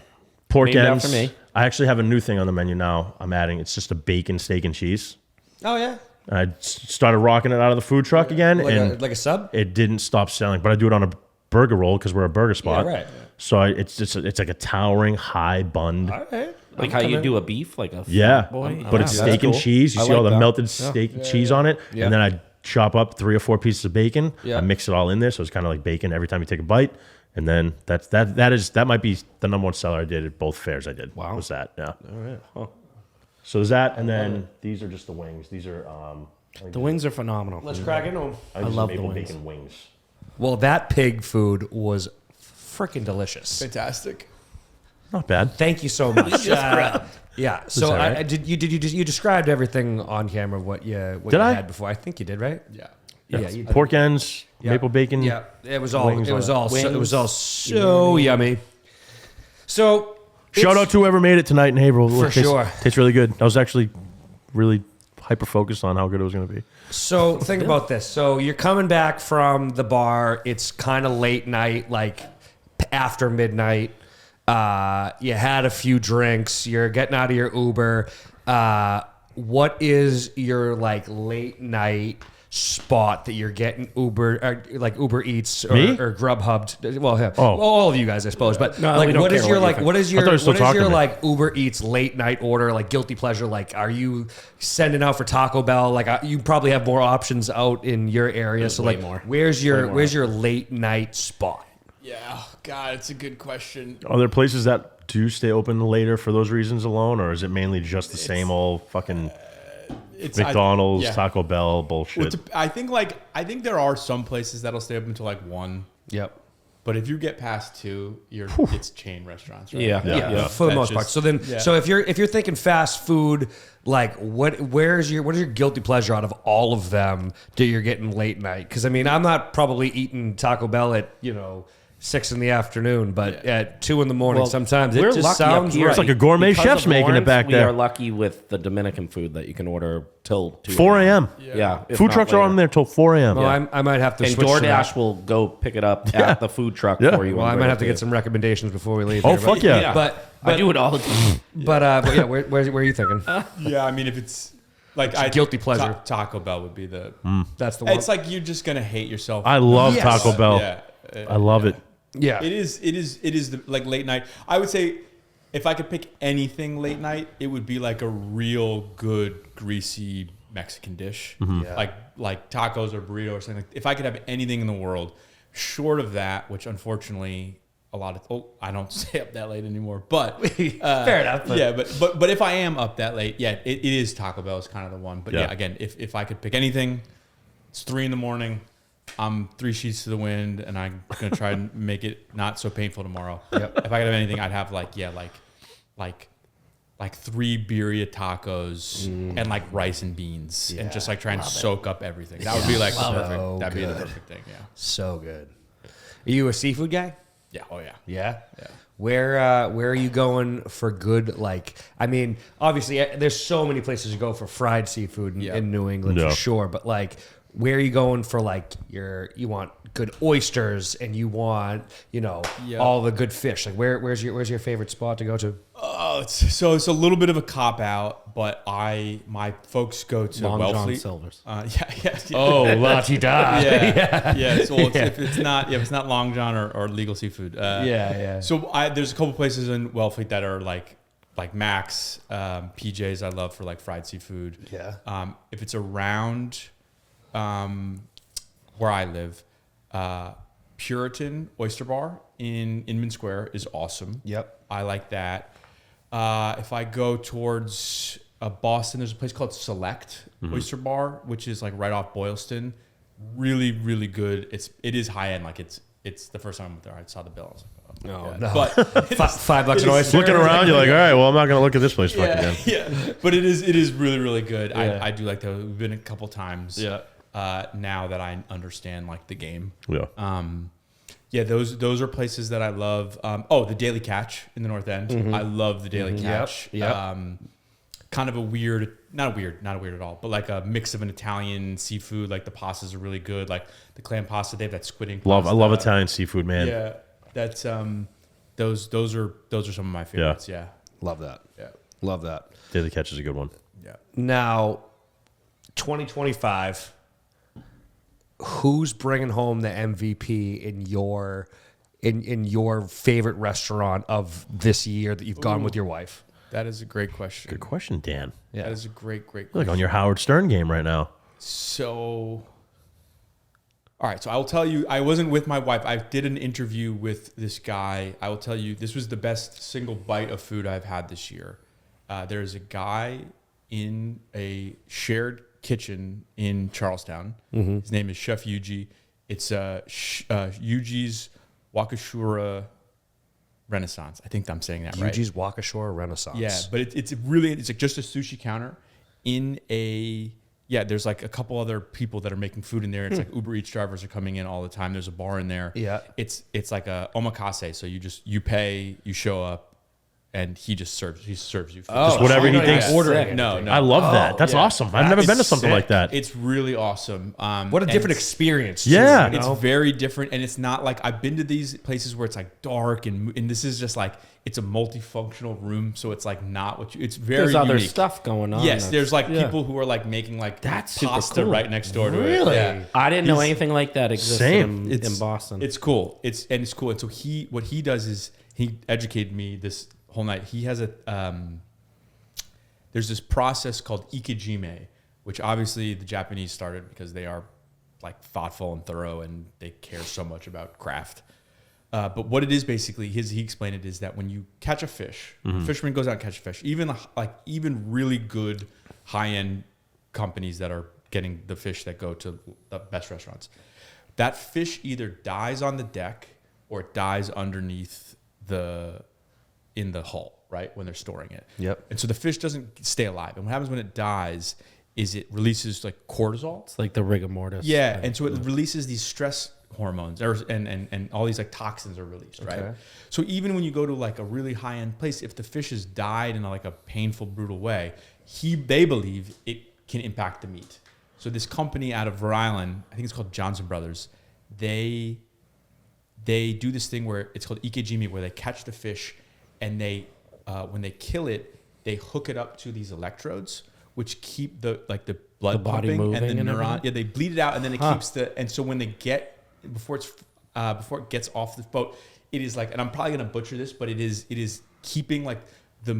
pork
Named
ends.
after me.
I actually have a new thing on the menu now. I'm adding. It's just a bacon, steak, and cheese.
Oh yeah.
I started rocking it out of the food truck again, and
Like a sub?
it didn't stop selling. But I do it on a burger roll because we're a burger spot.
right.
So it's like a towering high bunned.
All right.
like how you do a beef, like a
Yeah,
fat boy.
but it's
Yeah,
steak
that's
and
cool.
cheese. You
I
see all
like
the
that.
melted steak and cheese on it,
Yeah.
and then I chop up 3 or 4 pieces of bacon.
Yeah.
I mix it all in there, so it's kind of like bacon every time you take a bite. And then that might be the number one seller I did at both fairs I did.
Wow.
Was that? Yeah.
All right. Huh.
So there's that, and then these are just the wings. These are
The wings are phenomenal.
Let's crack into them.
I
love the
maple
wings.
bacon wings.
Well, that pig food was freaking delicious.
Fantastic.
Not bad.
Thank you so much. Yeah. So
that right?
you described everything on camera what you
Did I?
had before. I think you did, right?
Yeah.
Yeah. You did.
Pork ends,
Yeah.
maple bacon.
Yeah. It was all.
wings,
It was all. So, it was all
Wings,
so yummy. So
Shout out to whoever made it tonight in Haverhill.
For sure.
Tastes really good. I was actually really hyper focused on how good it was going to be.
So think about this. So you're coming back from the bar. It's kind of late night, like after midnight. You had a few drinks. You're getting out of your Uber. What is your like late night spot that you're getting Uber, like Uber Eats or,
Me?
or Grubhub? Well, yeah,
Oh.
all of you guys, I suppose. But
No,
like,
we don't
what is
care
your
what you
like?
think.
What is
I
your
thought you were still
what is your
talking to me.
like Uber Eats late night order, like guilty pleasure? Like, are you sending out for Taco Bell? Like, you probably have more options out in your area. So,
way
like,
more.
where's your late night spot?
Yeah. Oh, God, it's a good question.
Are there places that do stay open later for those reasons alone, or is it mainly just the same old fucking
It's
McDonald's,
yeah.
Taco Bell
Well,
bullshit?
I think there are some places that'll stay open until like 1.
Yep.
But if you get past 2, it's chain restaurants, right?
Yeah.
Yeah, for the
That
most part.
just-
So then,
yeah.
so if you're thinking fast food, like what is your guilty pleasure out of all of them that you're getting late night? Because I mean, I'm not probably eating Taco Bell at 6 in the afternoon, but at 2 in the morning,
Well,
sometimes
we're
it just
lucky up
sounds
here.
right.
It's like a gourmet
Because
chef's
of
making it
Lawrence,
back
we
there.
are lucky with the Dominican food that you can order till 2
4 a.m.
Yeah. if
Food
not
trucks are
later.
on there till 4 a.m.
Well, I might have to
And
switch to that.
DoorDash will go pick it up at the food truck
Yeah.
for you.
Well,
and
I
bring
might
it
have to
you.
get some recommendations before we leave.
Oh,
here,
fuck
but,
yeah.
But
I do it all the time.
but yeah, where are you thinking?
Yeah, I mean, if it's like
guilty pleasure.
Taco Bell would be the.
That's the one.
It's like you're just gonna hate yourself.
I love
Yes.
Taco Bell.
Yeah,
I love it.
yeah.
It is the like late night. I would say if I could pick anything late night, it would be like a real good greasy Mexican dish,
Yeah.
like tacos or burrito or something. If I could have anything in the world, short of that, which unfortunately I don't stay up that late anymore. But
Fair enough. But
yeah, but if I am up that late, yeah, it is Taco Bell is kind of the one. But yeah,
Yeah.
again, if I could pick anything, it's 3 in the morning. I'm 3 sheets to the wind, and I'm gonna try and make it not so painful tomorrow.
Yep.
If I could have anything, I'd have like 3 birria tacos and like rice and beans, and just like try and soak up everything. That would be like the perfect.
So
That'd be the
good.
perfect thing. Yeah.
so good. Are you a seafood guy?
Yeah. Oh yeah.
Yeah.
Yeah.
Where are you going for good? Like, I mean, obviously, there's so many places to go for fried seafood
Yeah.
in New England
Yeah.
for sure. But like, where are you going for like you want good oysters and you want
Yeah.
all the good fish? Like, where's your favorite spot to go to?
Oh, it's a little bit of a cop out, but my folks go to
Long John
Wellfleet.
Silver's.
Yeah.
Oh, la ti da.
Yeah. So if it's not Long John or legal seafood.
Yeah.
So there's a couple places in Wellfleet that are like Max, PJ's. I love for like fried seafood.
Yeah.
If it's around where I live, Puritan Oyster Bar in Inman Square is awesome.
Yep.
I like that. If I go towards Boston, there's a place called Select Oyster Bar, which is like right off Boylston. Really, really good. It is high end. Like it's the first time I went there, I saw the bill. I was like, oh, my
No.
God. But
$5 an oyster.
Looking around, you're like, all right, well, I'm not going to look at this place fucking again.
yeah. But it is really, really good.
Yeah.
I do like that. We've been a couple times.
Yeah.
Now that I understand like the game.
Yeah.
Yeah, those are places that I love. The Daily Catch in the North End. I love the Daily Catch.
Yep.
Kind of not weird at all, but like a mix of an Italian seafood. Like the pastas are really good. Like the clam pasta, they have that squid ink
I love
pasta.
Italian seafood, man.
Yeah, that's those are some of my favorites. Yeah,
Love that.
yeah,
Love that.
Daily Catch is a good one.
yeah.
Now, 2025, who's bringing home the MVP in your favorite restaurant of this year that you've gone with your wife?
That is a great question.
Good question, Dan.
Yeah.
That is a great
You're
question.
like on your Howard Stern game right now.
So, all All right, so I will tell you, I wasn't with my wife. I did an interview with this guy. I will tell you, this was the best single bite of food I've had this year. There's a guy in a shared kitchen in Charlestown. His name is Chef Yuji. It's Yuji's Wakashura Renaissance. I think I'm saying that right.
Yuji's Wakashura Renaissance.
Yeah, but it's really, it's like just a sushi counter in a, yeah, there's like a couple other people that are making food in there. It's like Uber Eats drivers are coming in all the time. There's a bar in there.
Yeah.
It's like a omakase. So you pay, you show up, and he serves you food.
Just whatever he thinks.
Ordering.
No.
I love that. That's
yeah.
awesome. I've never been to
It's
something
sick.
like that.
It's really awesome.
What a
and
different
it's-
experience.
Yeah.
too, you
It's
know?
very different, and it's not like I've been to these places where it's like dark and this is just like it's a multifunctional room, so it's like not what you. It's very
There's other
unique.
stuff going on.
Yes, there's like
yeah.
people who are like making like
That's super
pasta
cool.
right next door to it.
Really?
Yeah.
I didn't know anything like that existed
Same.
in Boston.
It's cool. It's cool. And so what he does is he educated me this whole night. He has there's this process called ikejime, which obviously the Japanese started because they are like thoughtful and thorough and they care so much about craft. But what it is basically, he explained it is that when you catch a fish, a fisherman goes out and catch a fish, even really good high-end companies that are getting the fish that go to the best restaurants, that fish either dies on the deck or it dies underneath in the hull, right, when they're storing it.
Yep.
And so the fish doesn't stay alive. And what happens when it dies is it releases like cortisol.
It's like the rigor mortis.
Yeah, and so it releases these stress hormones, and all these like toxins are released, right?
Okay.
So even when you go to like a really high end place, if the fish has died in like a painful, brutal way, they believe it can impact the meat. So this company out of Rhode Island, I think it's called Johnson Brothers, they do this thing where it's called ikejime, where they catch the fish, and they when they kill it, they hook it up to these electrodes, which keep the blood
The body
pumping
moving
and the
and
neuron.
everything?
Yeah, they bleed it out, and then it keeps and so when they get before it gets off the boat, it is like, and I'm probably gonna butcher this, but it is keeping like the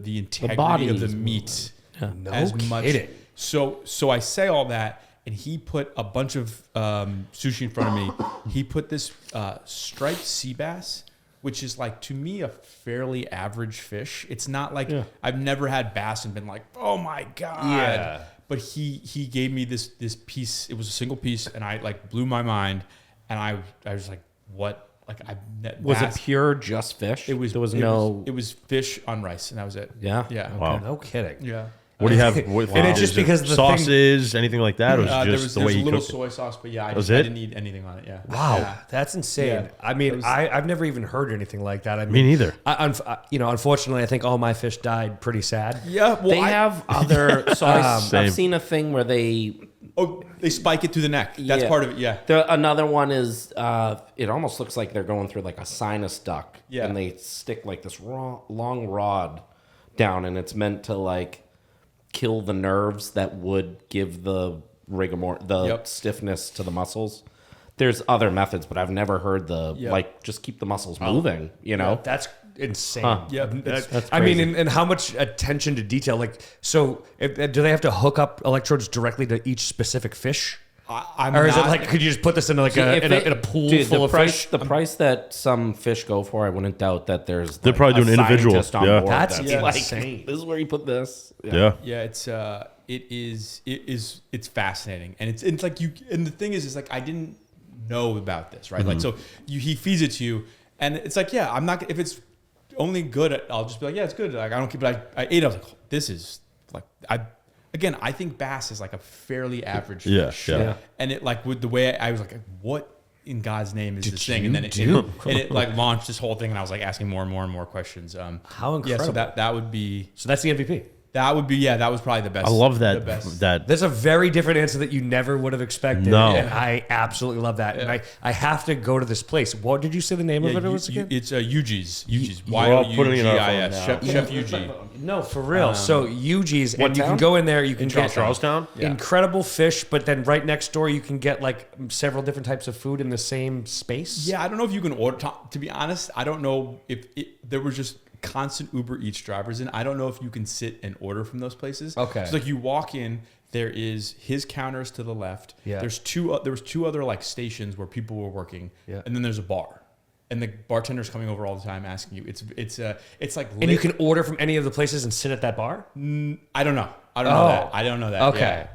integrity
body
of the
is
meat
No
as much.
kidding.
So I say all that, and he put a bunch of sushi in front of me. He put this striped sea bass, which is like, to me, a fairly average fish. It's not like I've never had bass and been like, oh my god.
Yeah.
But he gave me this piece. It was a single piece, and I like blew my mind, and I was like, what? Like
Was it pure just fish?
It was.
There was
it
no.
It was fish on rice, and that was it.
Yeah?
Yeah.
Wow.
No kidding.
Yeah.
What do you have? What,
And it's just
is it
because the thing-
sauces, anything like that, or was
There
it just
was
the way
a
he
little
cooked it?
soy sauce, but yeah, I
Was it?
didn't need anything on it. Yeah.
Wow,
Yeah.
that's insane.
Yeah.
I mean,
It was-
I've never even heard anything like that. I mean,
Me neither.
Unfortunately, I think all my fish died pretty sad.
Yeah. Well,
They have other. So
Same.
I've seen a thing where they.
they spike it through the neck. That's
Yeah.
part of it. Yeah.
Another one is it almost looks like they're going through like a sinus duct,
Yeah.
and they stick like this long rod down, and it's meant to like kill the nerves that would give the
Yep.
stiffness to the muscles. There's other methods, but I've never heard the
Yep.
like just keep the muscles moving. You know,
That's insane.
Huh.
Yeah,
That's I mean, and how much attention to detail. Like, so do they have to hook up electrodes directly to each specific fish?
I'm
Or is
not,
it like, could you just put this in like in a pool
dude,
full
the
of
price,
fish?
The price that some fish go for, I wouldn't doubt that there's.
They're probably
a
doing individual,
scientist on
yeah.
board
That's
like,
insane.
this is where you put this.
Yeah.
Yeah, it's fascinating, and it's like and the thing is like I didn't know about this, right? Like, so he feeds it to you, and it's like, yeah, I'm not, if it's only good, I'll just be like, yeah, it's good. Like, I don't keep it. I ate it. I was like, oh, this is like, I think bass is like a fairly average
Yeah,
fish.
yeah.
And it like with the way I was like, what in God's name is this thing?
you
And then
do?
it like launched this whole thing, and I was like asking more and more and more questions.
How
Yeah, so
incredible.
that would be
So that's the MVP.
that was probably the best.
I love
the
that.
best.
That
There's a very different answer that you never would have expected.
No.
And I absolutely love that. And I have to go to this place. What did you say the name
Yeah,
of it was again?
it's Yuji's. Yuji's.
We're all putting it in our phone
Y-O-U-G-I-S.
now.
Chef Yuji.
No, for real. So Yuji's, and you
town?
can go in there. You can get
Charlestown.
incredible fish, but then right next door you can get like several different types of food in the same space.
Yeah, I don't know if you can order. To be honest, I don't know if there was just constant Uber Eats drivers in. I don't know if you can sit and order from those places.
Okay.
So like you walk in, there is his counters to the left.
Yeah.
There was two other like stations where people were working.
Yeah.
And then there's a bar. And the bartender's coming over all the time asking you. It's like
And you can order from any of the places and sit at that bar?
I don't know. I don't know
Oh.
that. I don't know that.
Okay.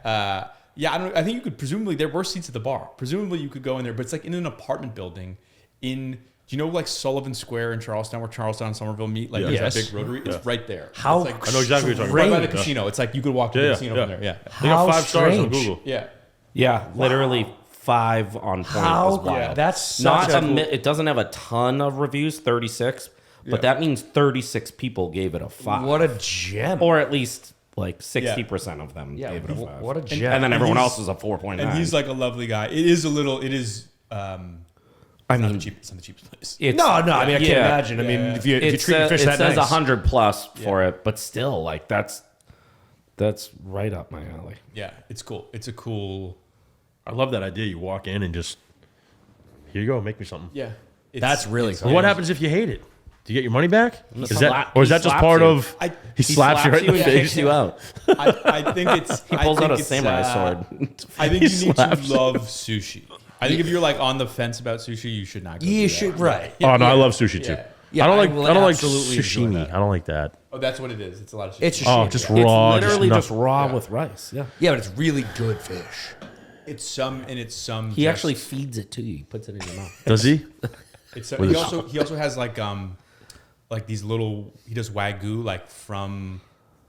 Yeah. I think you could presumably there were seats at the bar. Presumably you could go in there, but it's like in an apartment building do you know like Sullivan Square in Charlestown, where Charlestown and Somerville meet? Like
Yeah.
there's
Yes.
that big rotary. It's right there.
How
It's like
I know exactly what you're talking
right
about.
by the
Yeah.
casino. It's like you could walk to the
Yeah,
casino
yeah.
from there. Yeah.
They got
How
5 stars on
strange.
Google.
Yeah.
Yeah, literally 5 on point
How?
is wild.
That's such
not
a
it doesn't have a ton of reviews, 36, but that means 36 people gave it a 5.
What a gem.
or at least like 60% of them
yeah,
gave it a 5.
what a gem.
and then everyone
he's-
else is a 4.9.
And he's like a lovely guy. It is
I
not
mean,
the cheap, it's not the cheapest place.
it's,
no, I mean, I can't
Yeah.
imagine. I mean, if you
it
treat your fish
it
that
says
nice.
100 plus for it, but still, like that's right up my alley.
Yeah, it's cool. It's a cool.
I love that idea. You walk in and just, here you go, make me something.
Yeah,
That's really cool.
Well, what happens if you hate it? Do you get your money back? Is that,
slap-
or is
he
that just
slaps
part
you.
of?
I-
He slaps you right in the
and
face.
kicks you out.
I think it's.
He pulls out a samurai sword.
I think
He
you need
slaps
to love sushi. I think if you're like on the fence about sushi, you should not go.
You
do
should,
that.
right.
Oh no, I love sushi too.
Yeah,
I don't
I
like.
will
I don't like
absolutely enjoy
sashimi.
that.
I don't like that.
Oh, that's what it is. It's a lot of sushi.
It's a
Oh,
shame.
just
yeah.
raw.
It's literally just
nothing.
raw with rice. Yeah.
Yeah, but it's really good fish.
It's some.
He actually feeds it to you. He puts it in your mouth.
Does he?
It's he also has like these little. He does wagyu from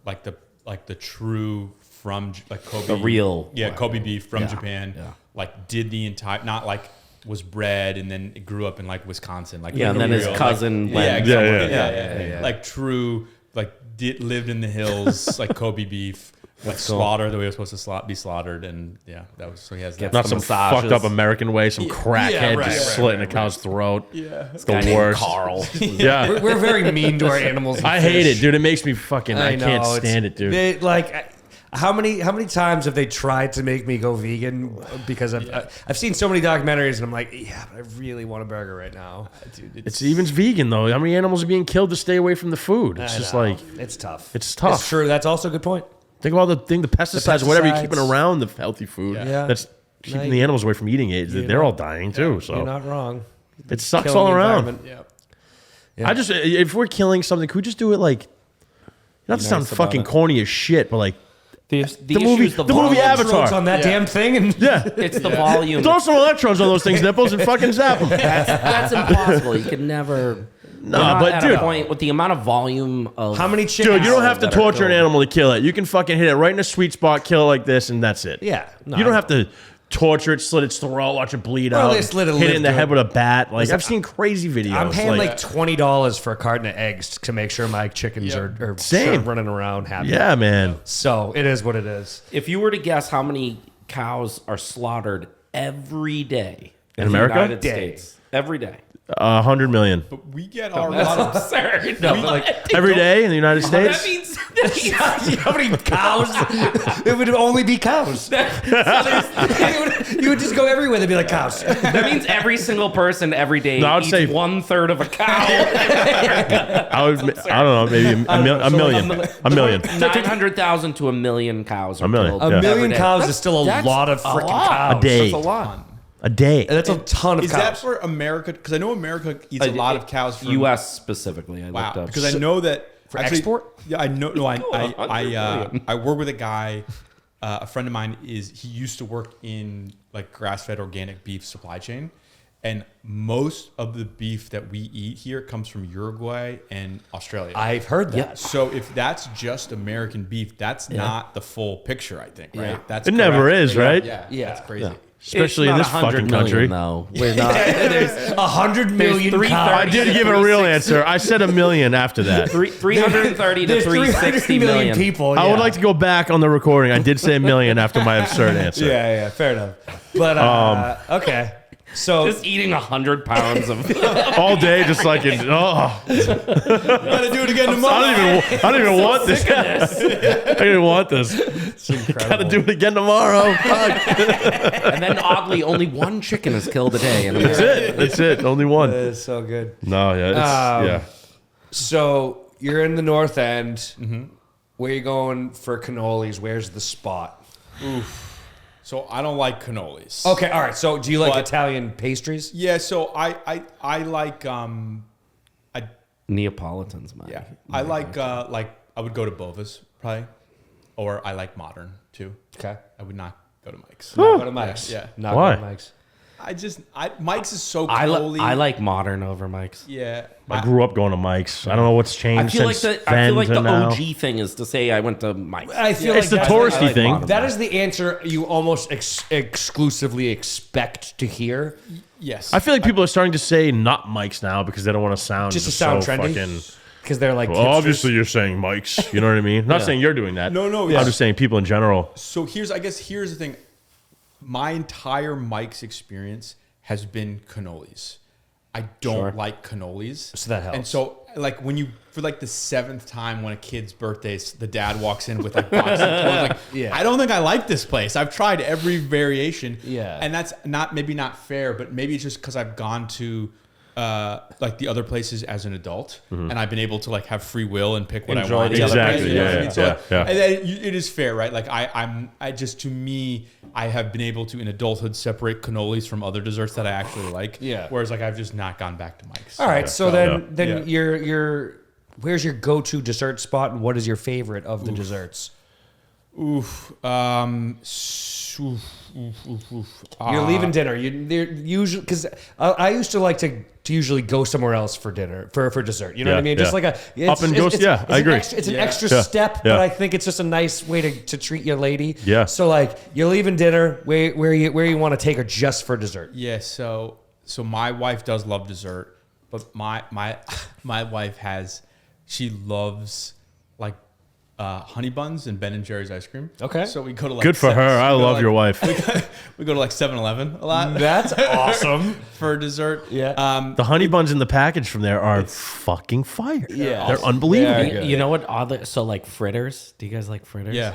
like the true from like Kobe.
The real
Yeah,
wagyu.
Kobe beef from
Yeah,
Japan.
yeah.
Like did the entire not like was bred and then it grew up in like Wisconsin. Like
Yeah, and then his
real,
cousin
Like,
went
yeah,
somewhere.
exactly. Yeah. Like true. Like lived in the hills. Like Kobe beef. Like slaughter the way it was supposed to be slaughtered, and yeah, that was so he has that.
Not
The
some
massages.
fucked up American way. Some crackhead
right,
just
right,
slitting a cow's throat.
Yeah,
It's
Guy
the
named
worst.
Carl.
Yeah.
We're very mean to our animals. and
I hate
fish.
it, dude. It makes me fucking. I can't
know,
stand it, dude.
They, like, how many times have they tried to make me go vegan? Because I've seen so many documentaries, and I'm like, yeah, but I really want a burger right now.
dude,
It's even vegan though. How many animals are being killed to stay away from the food? It's
I
just
know.
like
it's tough.
it's tough.
It's true. That's also a good point.
think of all the pesticides, whatever you're keeping
pesticides.
around the healthy food.
Yeah.
That's keeping
No,
the animals away from eating it.
you're
They're
not-
all dying too. So
You're not wrong.
it sucks
Killing
all
the
around.
environment.
yeah.
I just if we're killing something, could we just do it like? Not to sound
nice about
fucking
it.
corny as shit, but like
The
movie-
issue is
the movie
volume.
Avatar.
Electrodes on that damn thing, and
yeah.
It's the volume.
Throw some electrodes on those things' nipples and fucking zap them.
That's impossible. You could never.
No,
We're not
but
at
dude-
a point with the amount of volume of
how many chickens?
Dude, you don't have to
that are
torture an
killed.
animal to kill it. You can fucking hit it right in a sweet spot, kill it like this, and that's it.
Yeah, no,
you don't
I
have to torture it, slit its throat, watch it bleed
Well,
out,
they slit it
hit it in the
live,
head
dude.
with a bat. Like I've seen crazy videos.
I'm paying like $20 for a carton of eggs to make sure my chickens are
Same.
running around happy.
yeah, man.
So it is what it is.
If you were to guess how many cows are slaughtered every day
In
the
America?
United
Day.
States, every day.
100 million
But we get our lot of
Absurd.
No, but like
every day in the United
That
States.
means
how many cows? It would only be cows. You would just go everywhere. They'd be like cows.
that means every single person every day
No, I would
eats
say-
1/3 of a cow.
I don't know, maybe a million. A million.
900,000 to 1 million cows are
A million,
killed
yeah.
A
every
million
day.
cows is still a
That's
lot of
a
freaking
lot.
cows.
A day.
That's a lot.
A day.
That's a ton of
Is
cows.
that for America? Because I know America eats a lot of cows from
U.S. specifically. I
Wow,
looked up.
because I know that for
export?
Yeah, I know. No, I
100
I work with a guy. A friend of mine he used to work in like grass-fed organic beef supply chain, and most of the beef that we eat here comes from Uruguay and Australia.
I've heard that.
So if that's just American beef, that's not the full picture. I think, right?
Yeah.
That's
It never
correct.
is, right?
Yeah,
Yeah.
that's crazy.
Yeah.
Especially
It's
in
not
this
100
fucking
million,
country.
though. We're not.
There's 100 million
There's
cows.
I did give a real answer. I said a million after that.
330 to
There's
360
million people.
I would
yeah.
like to go back on the recording. I did say a million after my absurd answer.
Yeah, fair enough. But okay, so
Just eating 100 pounds of.
All day, just like in,
Gotta do it again tomorrow.
I don't even want this. I don't even want this. Gotta do it again tomorrow. Fuck.
And then oddly, only one chicken is killed a day in America.
That's it. Only one.
it's so good.
No, yeah, it's, yeah.
So you're in the North End. Where you going for cannolis? Where's the spot?
So I don't like cannolis.
Okay, all right. So do you like
But-
Italian pastries?
Yeah, so I like
Neapolitans, man.
yeah. I like I would go to Bova's probably. Or I like modern too.
Okay.
I would not go to Mike's.
Not go to Mike's.
Yeah.
Not
Why?
go to Mike's.
Mike's is so
I
cannoli.
like modern over Mike's.
Yeah.
I grew up going to Mike's. I don't know what's
I
changed
feel like
since
the I
then
feel like
to
the
now.
OG thing is to say I went to Mike's.
I feel
It's the
that's-
touristy
I like
thing.
modern.
That is the answer you almost exclusively expect to hear.
Yes.
I feel like people are starting to say not Mike's now because they don't want to sound
Just to sound
so
trendy.
fucking.
Because they're like,
Well,
hipsters.
obviously, you're saying Mike's. You know what I mean? Not saying you're doing that.
No,
I'm
yeah.
just saying people in general.
So here's the thing. My entire Mike's experience has been cannolis. I don't like cannolis.
So that helps.
And so like when you for like the 7th time when a kid's birthday, the dad walks in with like box of clothes, like
Yeah.
I don't think I like this place. I've tried every variation.
Yeah.
And that's maybe not fair, but maybe it's just because I've gone to like the other places as an adult, and I've been able to like have free will and pick what
Enjoy
I want.
the other
Exactly,
places.
You know what I
yeah,
mean? So,
yeah, yeah.
and then it is fair, right? Like I just, to me, I have been able to in adulthood separate cannolis from other desserts that I actually like.
Yeah.
Whereas like I've just not gone back to Mike's.
All right. So then
Yeah.
your where's your go-to dessert spot, and what is your favorite of the desserts? You're leaving dinner. They're usually because I used to like to usually go somewhere else for dinner for dessert. You know what I
Yeah,
mean? Just
yeah.
like
Up and go- yeah, I agree.
It's an
Yeah.
extra
Yeah,
step,
yeah.
but I think it's just a nice way to treat your lady.
Yeah.
So like you're leaving dinner. Where you want to take her just for dessert?
Yeah. So my wife does love dessert, but my my wife she loves like honey buns and Ben and Jerry's ice cream.
Okay.
So we go to like
Good for her. I love your wife.
We go to like 7-Eleven a lot
That's awesome.
for dessert.
Yeah.
The honey buns in the package from there are fucking fire.
Yeah.
They're unbelievable.
Very good.
You know what? So like fritters. Do you guys like fritters?
Yeah.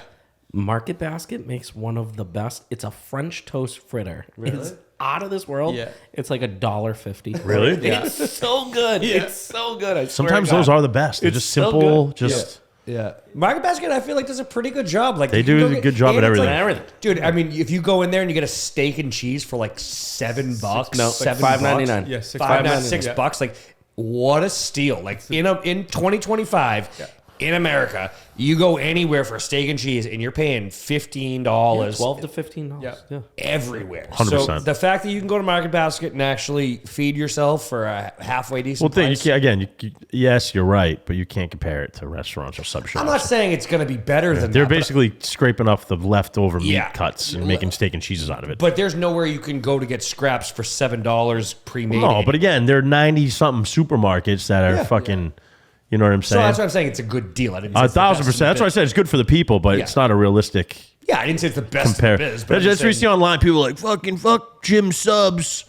Market Basket makes one of the best. It's a French toast fritter. It's out of this world.
Yeah.
It's like $1.50.
Really?
It's so good.
Yeah.
It's so good. I swear
Sometimes
to God.
those are the best. They're
It's
just
so
simple.
good.
Just
Yeah. Market Basket, I feel like, does a pretty good job. Like
They
you can
do
go
a good job
and
at
it's
everything.
Everything.
Dude, I mean, if you go in there and you get a steak and cheese for like $7,
No,
$7,
$5.99.
Yeah,
$6, like what a steal! Like in 2025 in America, you go anywhere for steak and cheese and you're paying $15,
$12 to $15.
Yeah.
everywhere.
100%.
So the fact that you can go to Market Basket and actually feed yourself for a halfway decent
well, thing you
price.
can't again. Yes, you're right, but you can't compare it to restaurants or sub shops.
I'm not saying it's going to be better than
They're
that, but-
basically scraping off the leftover meat
Yeah.
cuts and making steak and cheeses out of it.
But there's nowhere you can go to get scraps for $7 pre-made.
No, but again, there are 90-something supermarkets that are fucking. You know what I'm
so
saying?
that's what I'm saying. It's a good deal. I didn't say it's the
1,000%.
best in the
That's why I
biz.
said it's good for the people, but
Yeah.
it's not a realistic
Yeah, I didn't say it's the best
compare.
in the biz. But I'm
That's
just
what you see
saying-
online. People are like fuck Jim Subs,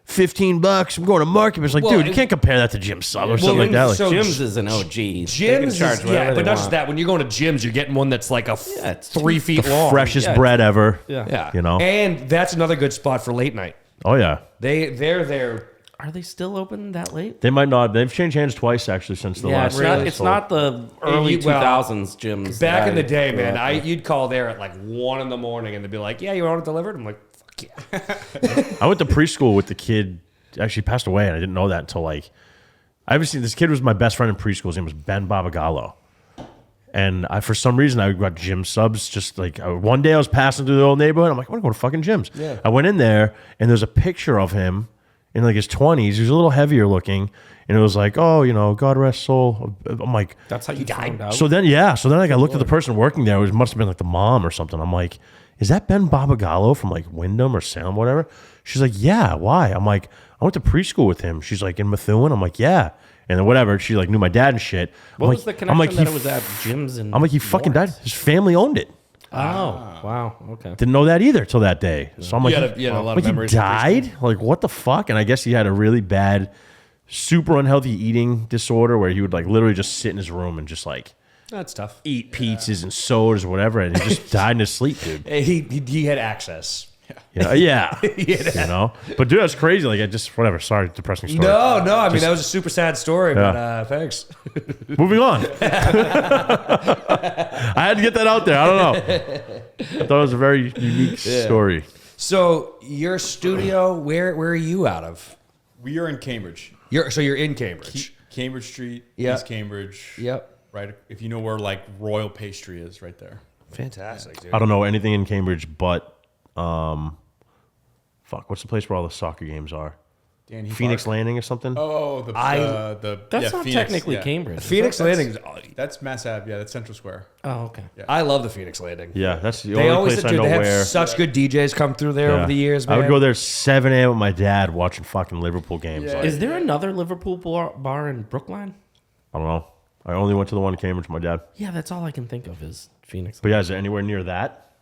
$15. I'm going to market. But it's like,
Well,
dude, you
it-
can't compare that to Jim Sub or something like that. Like,
so-
Jim's is an OG. They can
Gyms,
charge
is,
whatever
yeah,
they
but not just
want.
that. When you're going to gyms, you're getting one that's like
it's
3 feet
the
long.
freshest
Yeah.
bread ever.
Yeah,
You know?
and that's another good spot for late night.
Oh yeah.
They're there.
Are they still open that late?
They might not. They've changed hands twice actually since the
Yeah,
last.
it's not the early
Well,
2000s gyms.
Back
that
in the
I
day,
grew
man,
up with.
you'd call there at like 1 in the morning, and they'd be like, "Yeah, you want it delivered?" I'm like, "Fuck yeah."
I went to preschool with the kid. Actually passed away, and I didn't know that until like. I haven't seen this kid was my best friend in preschool. His name was Ben Babagallo. And for some reason, I got Jim Subs. Just like one day, I was passing through the old neighborhood. I'm like, I want to go to fucking Jim's.
Yeah.
I went in there, and there's a picture of him in like his 20s. He was a little heavier looking, and it was like, oh, you know, God rest soul. I'm like,
That's how you found out.
so then, like, I looked at the person working there. It must have been like the mom or something. I'm like, is that Ben Babagallo from like Wyndham or Salem, whatever? She's like, yeah. Why? I'm like, I went to preschool with him. She's like, in Methuen. I'm like, yeah. And then whatever. She like knew my dad and shit.
what was the connection
I'm like,
that it was at gyms and
I'm like, he fucking died. His family owned it.
Oh, wow. Okay.
Didn't know that either till that day. So I'm like,
You had a lot of
like he
memories of
died? Like, what the fuck? And I guess he had a really bad, super unhealthy eating disorder where he would like literally just sit in his room and just like
That's tough.
eat pizzas and sodas or whatever. And he just died in his sleep, dude.
He had access.
Yeah. You know? But dude, that's crazy. Like, whatever. Sorry, depressing story.
No, I mean, that was a super sad story, but thanks.
Moving on. I had to get that out there. I don't know. I thought it was a very unique story.
So your studio, where are you out of?
We are in Cambridge.
You're in Cambridge.
Cambridge Street,
Yep.
East Cambridge.
Yep.
Right. If you know where like Royal Pastry is, right there.
Fantastic, dude.
I don't know anything in Cambridge but, what's the place where all the soccer games are?
Danny
Phoenix
Park.
Landing or something?
Oh,
That's
That's not
Phoenix,
technically
yeah.
Cambridge.
Phoenix Landing.
That's Mass Ave. Yeah, that's Central Square.
Oh, okay.
I love the Phoenix Landing.
Yeah, that's the
They
only
always
place I
do.
know
They have
where.
such good DJs come through there over the years, man.
I would go there 7 a.m. with my dad watching fucking Liverpool games.
Yeah.
Like,
Is there another Liverpool bar in Brookline?
I don't know. I only went to the one in Cambridge with my dad.
Yeah, that's all I can think of is Phoenix.
But yeah, is it anywhere near that?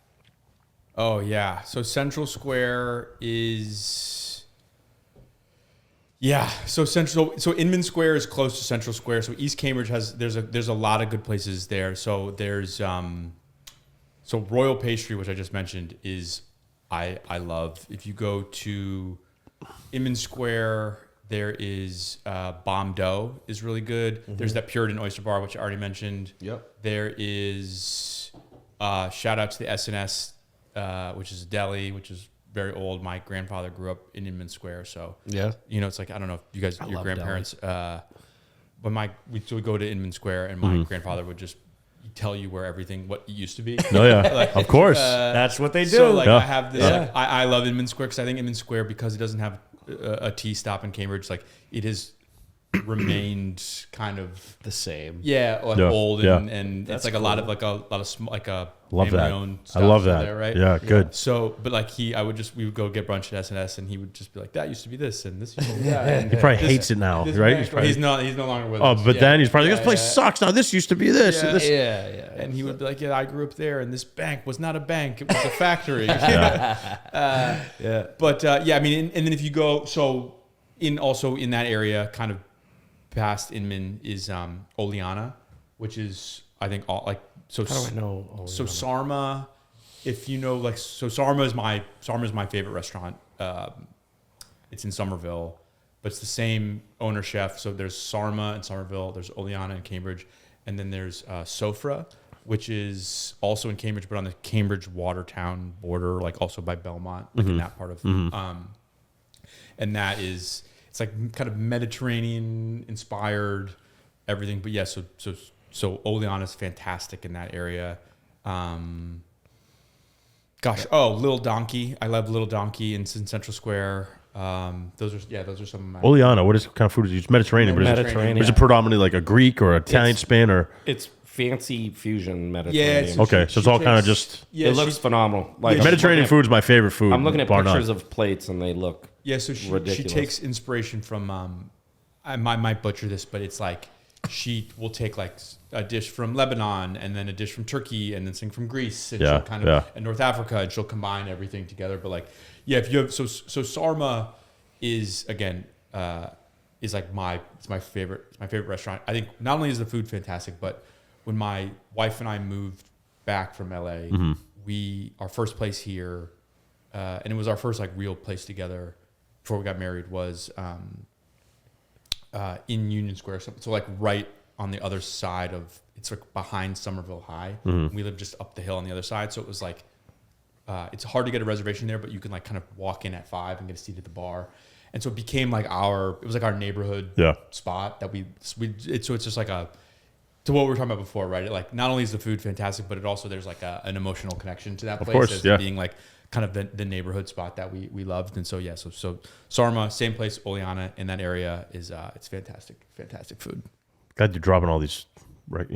Oh yeah. So Central Square is. Yeah. So Inman Square is close to Central Square. So East Cambridge there's a lot of good places there. So there's so Royal Pastry, which I just mentioned, is I love. If you go to Inman Square, there is Bomb Dough is really good. There's that Puritan Oyster Bar, which I already mentioned.
Yep.
There is shout out to the S&S, which is a deli, which is very old. My grandfather grew up in Inman Square, so
Yeah.
you know, it's like I don't know if you guys, your
love
grandparents. When we'd go to Inman Square, and my grandfather would just tell you where what it used to be.
Oh yeah, of course.
That's what they do.
So like
Yeah.
I have this.
Yeah.
Like, I love Inman Square because I think Inman Square, because it doesn't have a T stop in Cambridge, like it has remained kind of
the same.
old
yeah.
and it's like a lot of
Love that.
family-owned
I
stuff
love that.
there, right?
Yeah, good.
So, but like we would go get brunch at S&S, and he would just be like, "That used to be this, and this used to be that." And
He probably
this-
hates it now,
this
right?
man- he's no longer with
Oh,
us.
but
Yeah.
then he's probably
Yeah,
this place sucks now. This used to be this.
Yeah.
and this.
Yeah.
And he would be like, "Yeah, I grew up there, and this bank was not a bank; it was a factory."
Yeah.
But I mean, and then if you go, so in that area, kind of past Inman is Oleana, which is I think all like so.
How do I know?
So Sarma, if you know, like, so Sarma is my favorite restaurant. It's in Somerville, but it's the same owner chef. So there's Sarma in Somerville, there's Oleana in Cambridge, and then there's Sofra, which is also in Cambridge, but on the Cambridge Watertown border, like also by Belmont, like in that part of. And that is, it's like kind of Mediterranean inspired, everything. But yeah, so Oleana is fantastic in that area. Little Donkey. I love Little Donkey in Central Square. Those are some of my.
Oleana, what kind of food is it? It's Mediterranean, but
Mediterranean.
is it predominantly like a Greek or Italian spin or?
It's fancy fusion Mediterranean.
it's-
Okay, so it's all kind of just
Yeah,
it looks phenomenal. Like I'm
Mediterranean
looking
food's my favorite food.
I'm looking at
bar none.
pictures of plates and they look.
Yeah, so she
ridiculous.
takes inspiration from. I might butcher this, but it's like she will take like a dish from Lebanon and then a dish from Turkey and then something from Greece and
Yeah,
she'll kind of and North Africa, and she'll combine everything together. But like, yeah, if you have so Sarma is again is like my favorite restaurant. I think not only is the food fantastic, but when my wife and I moved back from LA, our first place here, and it was our first like real place together before we got married, was in Union Square. So like right on the other side of, it's like behind Somerville High. We live just up the hill on the other side. So it was like, it's hard to get a reservation there, but you can like kind of walk in at 5 and get a seat at the bar. And so it became like our neighborhood spot that so it's just like to what we were talking about before, right? Like not only is the food fantastic, but it also, there's like an emotional connection to that place,
course,
as
yeah.
being like kind of the neighborhood spot that we loved. And so, yeah, so Sarma, same place, Oleana in that area is, it's fantastic food.
God, you're dropping all these, right?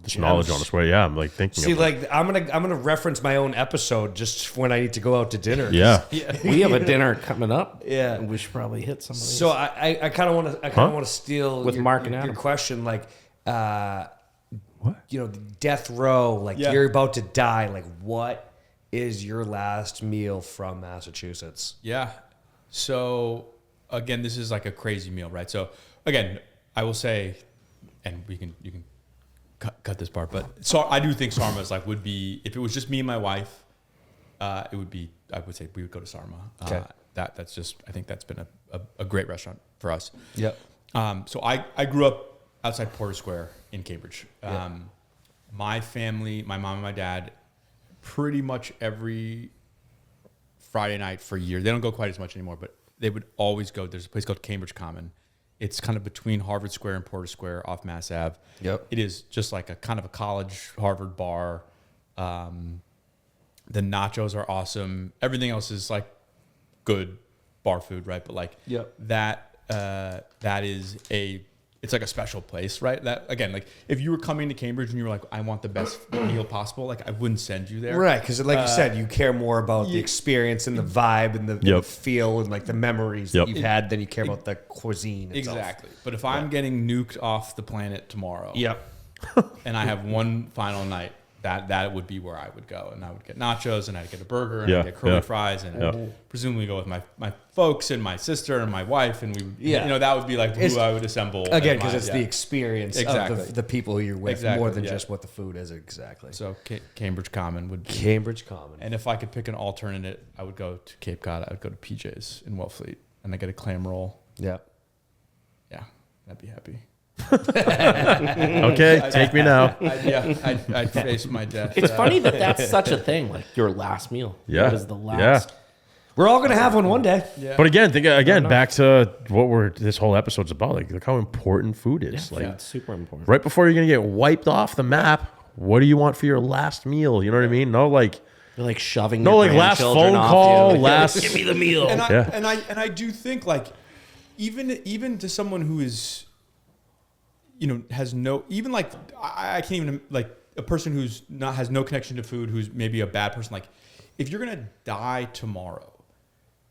This knowledge on us. Where I'm like thinking.
See,
of
like I'm gonna reference my own episode just when I need to go out to dinner.
Yeah.
We have a dinner coming up.
Yeah.
We should probably hit some of these.
So I kind of want to steal
With
your,
Mark and
your
Adam.
question, like, the death row, like
Yeah.
you're about to die. Like, what is your last meal from Massachusetts?
Yeah. So again, this is like a crazy meal, right? So again, I will say, and you can cut this part, but so I do think Sarma's like would be, if it was just me and my wife, it would be, I would say we would go to Sarma.
Okay.
That's just, I think that's been a great restaurant for us.
Yep.
So I grew up outside Porter Square in Cambridge.
Yeah.
My family, my mom and my dad, pretty much every Friday night for years, they don't go quite as much anymore, but they would always go. There's a place called Cambridge Common. It's kind of between Harvard Square and Porter Square off Mass Ave.
Yep.
It is just like a kind of a college Harvard bar. The nachos are awesome. Everything else is like good bar food, right? But like
Yep.
that is it's like a special place, right? That again, like if you were coming to Cambridge and you were like, I want the best meal possible, like I wouldn't send you there.
Right, because like you said, you care more about the experience and the vibe and the feel and like the memories that you've had than you care about the cuisine itself.
Exactly. But if I'm getting nuked off the planet tomorrow,
Yep.
and I have one final night, that would be where I would go, and I would get nachos, and I'd get a burger, and
Yeah,
I'd get curly
yeah.
fries, and presumably go with my folks and my sister and my wife, and we,
Yeah.
you know, that would be like
It's-
who I would assemble
Again,
as
because
my-
it's
yeah.
the experience
Exactly.
of the people who you're with
Exactly,
more than
yeah.
just what the food is. Exactly.
So Cambridge Common would be.
Cambridge Common.
And if I could pick an alternate, I would go to Cape Cod. I would go to PJ's in Wellfleet, and I get a clam roll.
Yeah.
Yeah, I'd be happy.
Okay, take me now.
I'd face my death.
It's funny that that's such a thing. Like your last meal.
Yeah.
That is the last.
We're all gonna have one day.
Yeah.
But again, think back to what this whole episode's about. Like, look how important food is.
Yeah,
like,
it's super important.
right before you're gonna get wiped off the map, what do you want for your last meal? You know what I mean? No, like,
You're like shoving.
no,
your
like last
grandchildren
phone
off
call,
you. Like,
last.
give me the meal.
And
Yeah.
I do think like even to someone who is, you know, has no, even like I can't even, like a person who's not, has no connection to food, who's maybe a bad person, like if you're gonna die tomorrow,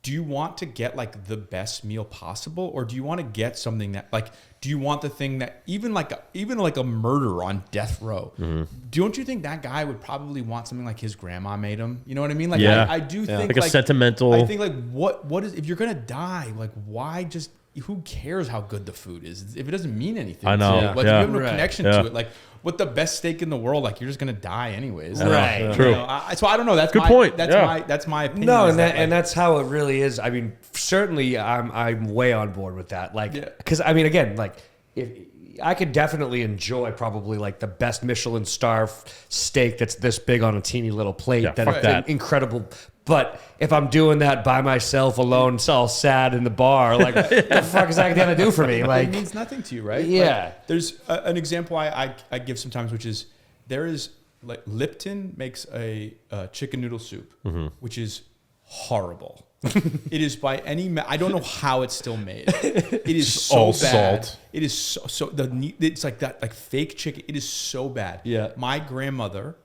do you want to get like the best meal possible, or do you want to get something that like, do you want the thing that even like a murderer on death row, don't you think that guy would probably want something like his grandma made him? You know what I mean? Like
Yeah.
I do think
Like a sentimental-
I think like what is, if you're gonna die, like why just, who cares how good the food is if it doesn't mean anything?
I know,
to you? Like,
yeah.
if you have no
Right.
connection
Yeah.
to it. Like what the best steak in the world? Like you're just gonna die anyways.
Right.
You
True.
know, so I don't know. That's
Good
my,
point.
That's
Yeah.
that's my opinion.
No,
is
and
like,
that's how it really is. I mean, certainly, I'm way on board with that. Like,
Yeah.
because I mean, again, like if I could definitely enjoy probably like the best Michelin star steak that's this big on a teeny little plate.
Yeah,
that
fuck
it's
that.
incredible. But if I'm doing that by myself alone, so all sad in the bar, like the fuck is that gonna do for me?
it
Like,
means nothing to you, right?
Yeah.
Like, there's an example I give sometimes, which is there is like Lipton makes a chicken noodle soup, which is horrible. It is by any I don't know how it's still made. It is so
all
bad.
salt.
It is so it's like that, like fake chicken. It is so bad.
Yeah.
My grandmother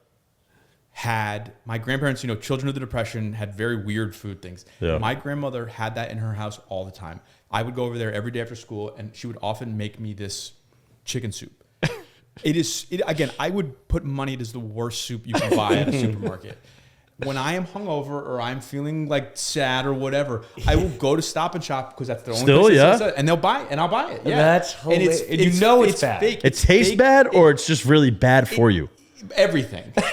had, my grandparents, you know, children of the Depression, had very weird food things.
Yeah.
My grandmother had that in her house all the time. I would go over there every day after school, and she would often make me this chicken soup. Again, I would put money, it is the worst soup you can buy at a supermarket. When I am hungover or I'm feeling like sad or whatever, I will go to Stop and Shop because that's the only
Still,
place that
yeah?
sells it, and they'll buy it, and I'll buy it. Yeah,
That's
and
hilarious. And you know it's bad.
fake.
It tastes
fake.
bad, or it's just really bad for you.
Everything. but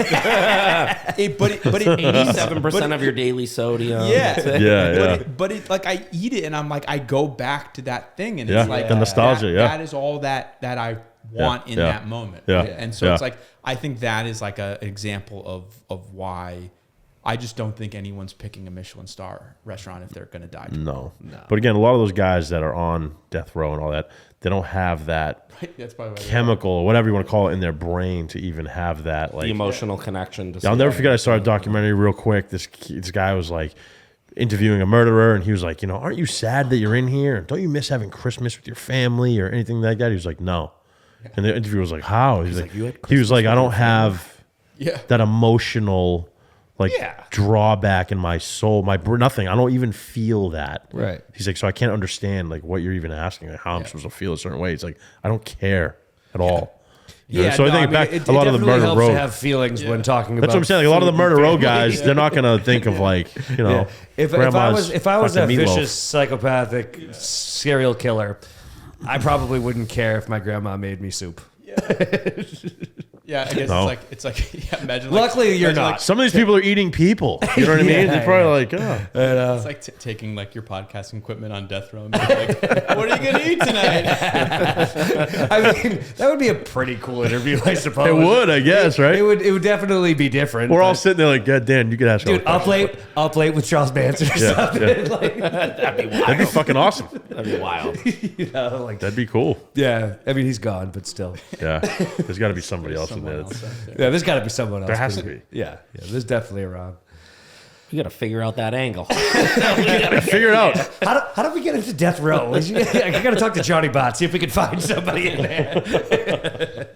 it
87% of your daily sodium.
yeah.
Yeah,
But it like I eat it and I'm like I go back to that thing and
Yeah,
it's like
the nostalgia,
that,
yeah.
that is all that I want in
yeah.
that moment.
Yeah,
Right? And so
yeah.
it's like I think that is like an example of why I just don't think anyone's picking a Michelin star restaurant if they're going to die.
No. But again, a lot of those guys that are on death row and all that, they don't have that
That's probably why
chemical or whatever you want to call it in their brain to even have that. Like,
The emotional connection. To
I'll never forget. I saw a documentary real quick. This guy was like interviewing a murderer, and he was like, you know, aren't you sad that you're in here? Don't you miss having Christmas with your family or anything like that? He was like, no. And the interviewer was like, how? He's like,
like, "You had
he was like, I don't have
Yeah.
that emotional drawback in my soul, nothing. I don't even feel that.
Right.
He's like, so I can't understand like what you're even asking, like how I'm supposed to feel a certain way. It's like I don't care at all. You know? So I think back a lot of the
definitely
murder
helps
row.
to have feelings when talking about.
That's what I'm saying. Like a lot of the
food
murder
and
row
family.
guys, they're not gonna think of like, you know,
If I
grandma's
was a
fucking meatloaf.
vicious psychopathic serial killer, I probably wouldn't care if my grandma made me soup.
Yeah, I guess
No.
it's like yeah, imagine.
Luckily, you're
imagine,
not.
Some of these people are eating people. You know what I mean?
Yeah,
They're probably like, oh.
It's like taking like your podcasting equipment on death row and being like, "What are you gonna eat tonight?"
I mean, that would be a pretty cool interview, I suppose.
It would, I guess, right?
It would definitely be different.
We're all
but-
sitting there like, God damn, you could ask all
Dude,
the
I'll
questions.
play with Charles Manson or something.
yeah.
Like,
That'd be
That'd be
wild.
fucking awesome.
That'd be wild.
you know, like
That'd be cool.
yeah. I mean, he's gone, but still,
Yeah. There's got to be somebody else in there.
yeah. There's got to be someone else.
There has to be.
Yeah, there's definitely around.
We gotta figure out that angle.
Figure it out.
How did we get into death row? I got to talk to Johnny Bot, see if we can find somebody in there.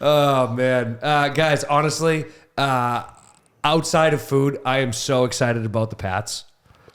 Oh man, guys, honestly, outside of food, I am so excited about the Pats.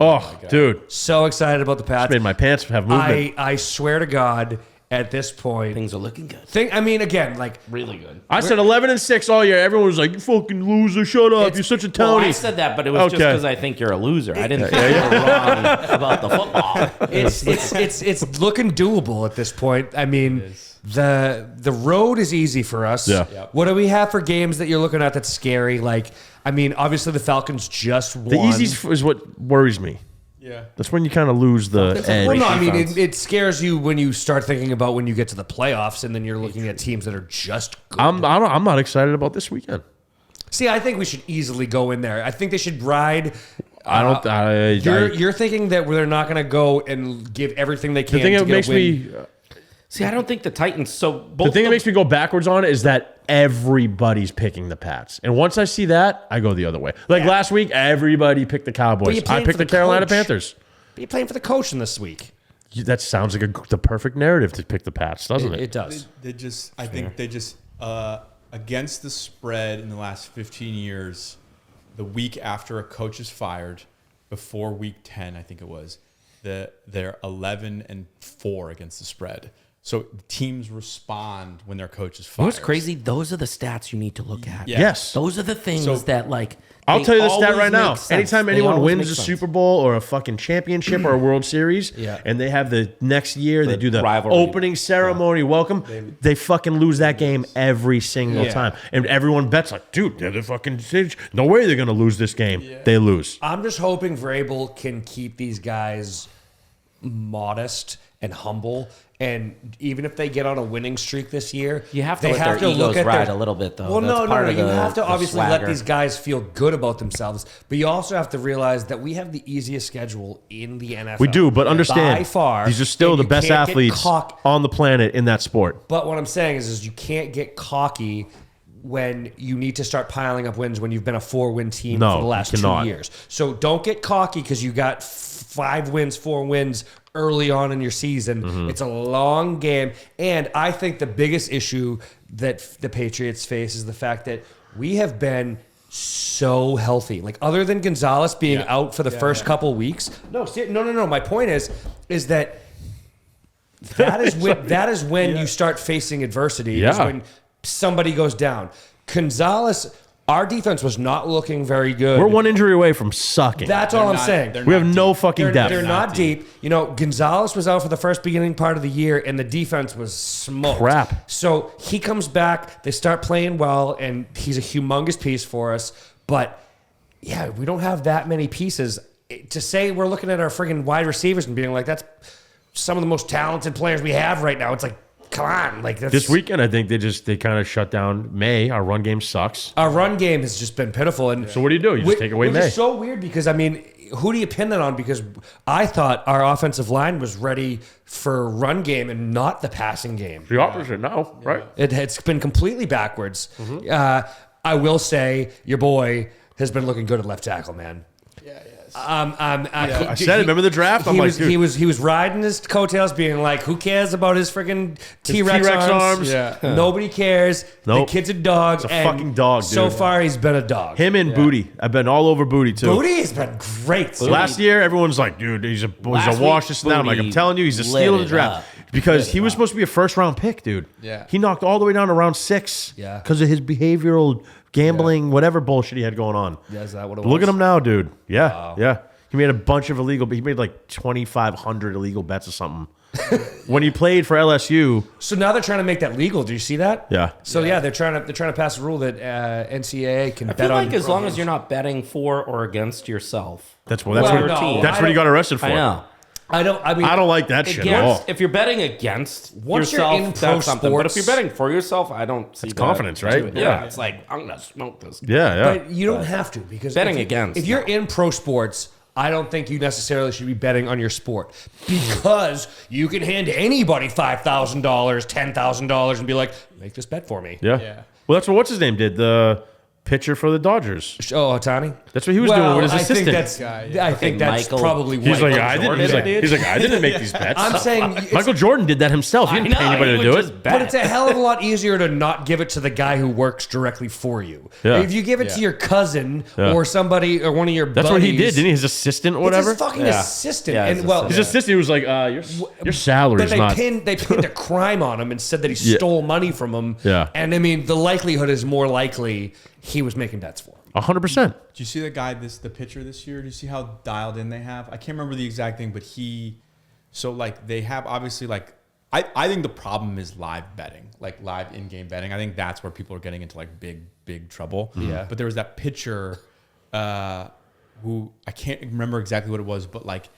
Oh, dude.
So excited about the Pats.
Made my pants have movement.
I swear to God, at this point,
Things are looking good.
I mean, again, like
Really good.
I said 11-6 all year. Everyone was like, "You fucking loser! Shut up!
It's-
You're such a
Well,
Tony."
I said that, but it was just
Okay.
because I think you're a loser. I didn't think you were wrong about the football.
it's looking doable at this point. I mean, the road is easy for us.
Yeah.
Yep.
What do we have for games that you're looking at that's scary? Like, I mean, obviously the Falcons just won.
the easiest is what worries me.
Yeah.
That's when you kind of lose the edge.
Well, no, I mean,
defense.
it scares you when you start thinking about when you get to the playoffs, and then you're looking at teams that are just good.
I'm not excited about this weekend.
See, I think we should easily go in there. I think they should ride.
I don't.
You're thinking that they're not going to go and give everything they can.
the thing
to
that
get a
makes
win.
me
See, I don't think the Titans. So
the
both
thing that
the-
makes me go backwards on it is that everybody's picking the Pats, and once I see that, I go the other way. Like last week, everybody picked the Cowboys.
you're
I
playing
picked
for
the
the
Carolina
coach.
Panthers.
You're playing for the coach in this week.
That sounds like the perfect narrative to pick the Pats, doesn't it?
It does.
They just, I think they just, against the spread in the last 15 years, the week after a coach is fired, before week 10, I think it was, they're 11-4 against the spread. So teams respond when their coach is
You
fired.
know what's crazy? Those are the stats you need to look at.
Yeah.
Yes.
Those are the things
So-
that like.
I'll
they
tell you the stat
always
right now.
make sense.
Anytime
They
anyone
always
wins
make
a
sense.
Super Bowl or a fucking championship or a World Series,
Yeah.
and they have the next year, they do the
rivalry.
opening ceremony, welcome, they fucking lose that game every single
Yeah.
time. And everyone bets like, dude, they're the fucking no way they're going to lose this game. They lose.
I'm just hoping Vrabel can keep these guys modest and humble. And even if they get on a winning streak this year,
You have to
they
let
have
their
to look
egos
at
ride
their,
a little bit, though.
Well,
That's
no.
part of
You
the-
have to
the
obviously let
swagger.
these guys feel good about themselves, but you also have to realize that we have the easiest schedule in the NFL.
We do, but understand,
by far,
these are still
and
the
you
best
can't get
athletes on the planet in that sport.
But what I'm saying is you can't get cocky when you need to start piling up wins when you've been a 4-win team
No,
for the last
you
2
cannot.
years. So don't get cocky because you got 5 wins, 4 wins early on in your season.
Mm-hmm.
It's a long game. And I think the biggest issue that the Patriots face is the fact that we have been so healthy. Like other than Gonzalez being out for the first couple weeks. No. My point is that that is when you start facing adversity. Is
Yeah.
when somebody goes down. Gonzalez, our defense was not looking very good.
We're one injury away from sucking.
That's all I'm
not-
saying.
they're
we have
not
no
deep.
fucking
They're,
depth.
they're not deep. You know, Gonzalez was out for the first beginning part of the year, and the defense was smoked.
Crap.
So he comes back, they start playing well, and he's a humongous piece for us. But yeah, we don't have that many pieces. To say we're looking at our friggin' wide receivers and being like, that's some of the most talented players we have right now. It's like, come on, like that's,
This weekend, I think they kind of shut down May. Our run game sucks.
our run game has just been pitiful. And
So what do? You just take away
which
May.
is so weird because I mean, who do you pin that on? Because I thought our offensive line was ready for run game and not the passing game.
The opposite now, right?
It's been completely backwards.
Mm-hmm.
I will say your boy has been looking good at left tackle, man.
I said it. Remember the draft? I'm like, dude.
he was riding his coattails, being like, "Who cares about his freaking T-Rex
T-Rex arms.
Yeah.
Nobody cares.
Nope.
The kid's a dog.
He's a
and
fucking dog,
So
dude.
far, he's been a dog.
Him and Booty. I've been all over Booty too.
Booty has been great.
Last year, everyone's like, dude, he's a
Last
wash.
week,
This and that. I'm like, I'm
Booty
telling you, he's a
lit
steal of the
it
draft
up.
because he was supposed to be a first round pick, dude.
Yeah.
He knocked all the way down to round 6.
Yeah.
Because of his behavioral gambling, whatever bullshit he had going on.
Yeah, is that what it
But look
was?
at him now, dude. Yeah, yeah. He made a bunch of illegal. He made like 2,500 illegal bets or something when he played for LSU.
So now they're trying to make that legal. Do you see that?
Yeah.
So they're trying to pass a rule that NCAA can
I
bet
feel
on.
like as long as you're not betting for or against yourself.
That's
Well,
what
no,
that's what he got arrested for.
I know.
I mean,
I don't like that shit at all.
Against, if you're betting against
Once you're
yourself,
in pro
that's something. But if
sports-
you're betting for yourself, I don't see
It's
that.
confidence, right?
Yeah, it's like I'm gonna smoke this.
Yeah, yeah.
But you don't have to because
Betting
if you-
against,
If you're in pro sports, I don't think you necessarily should be betting on your sport because you can hand anybody $5,000, $10,000, and be like, "Make this bet for me."
yeah.
Yeah.
Well, that's what what's his name did. The pitcher for the Dodgers.
Oh, Otani.
That's what he was doing with his
I
assistant.
think that's.
Guy, yeah.
I think that's
Michael-
probably.
He's
what
like, I didn't. He's like, I didn't make these bets.
I'm saying, it's-
Michael Jordan did that himself. He didn't pay anybody to do it.
but it's a hell of a lot easier to not give it to the guy who works directly for you.
Yeah.
If you give it to your cousin or somebody or one of your
That's
buddies,
what he did, didn't he? His assistant or
It's
whatever.
his fucking
Yeah.
assistant,
Yeah,
and
his
well,
His assistant was like, your salary
But
is
they
not.
pinned a crime on him and said that he
Yeah.
stole money from him.
Yeah.
And I mean, the likelihood is more likely he was making bets for him.
100%.
Do you see the guy, the pitcher this year? Do you see how dialed in they have? I can't remember the exact thing, but so like they have obviously like, I think the problem is live betting, like live in-game betting. I think that's where people are getting into like big trouble.
Yeah.
But there was that pitcher who I can't remember exactly what it was, but like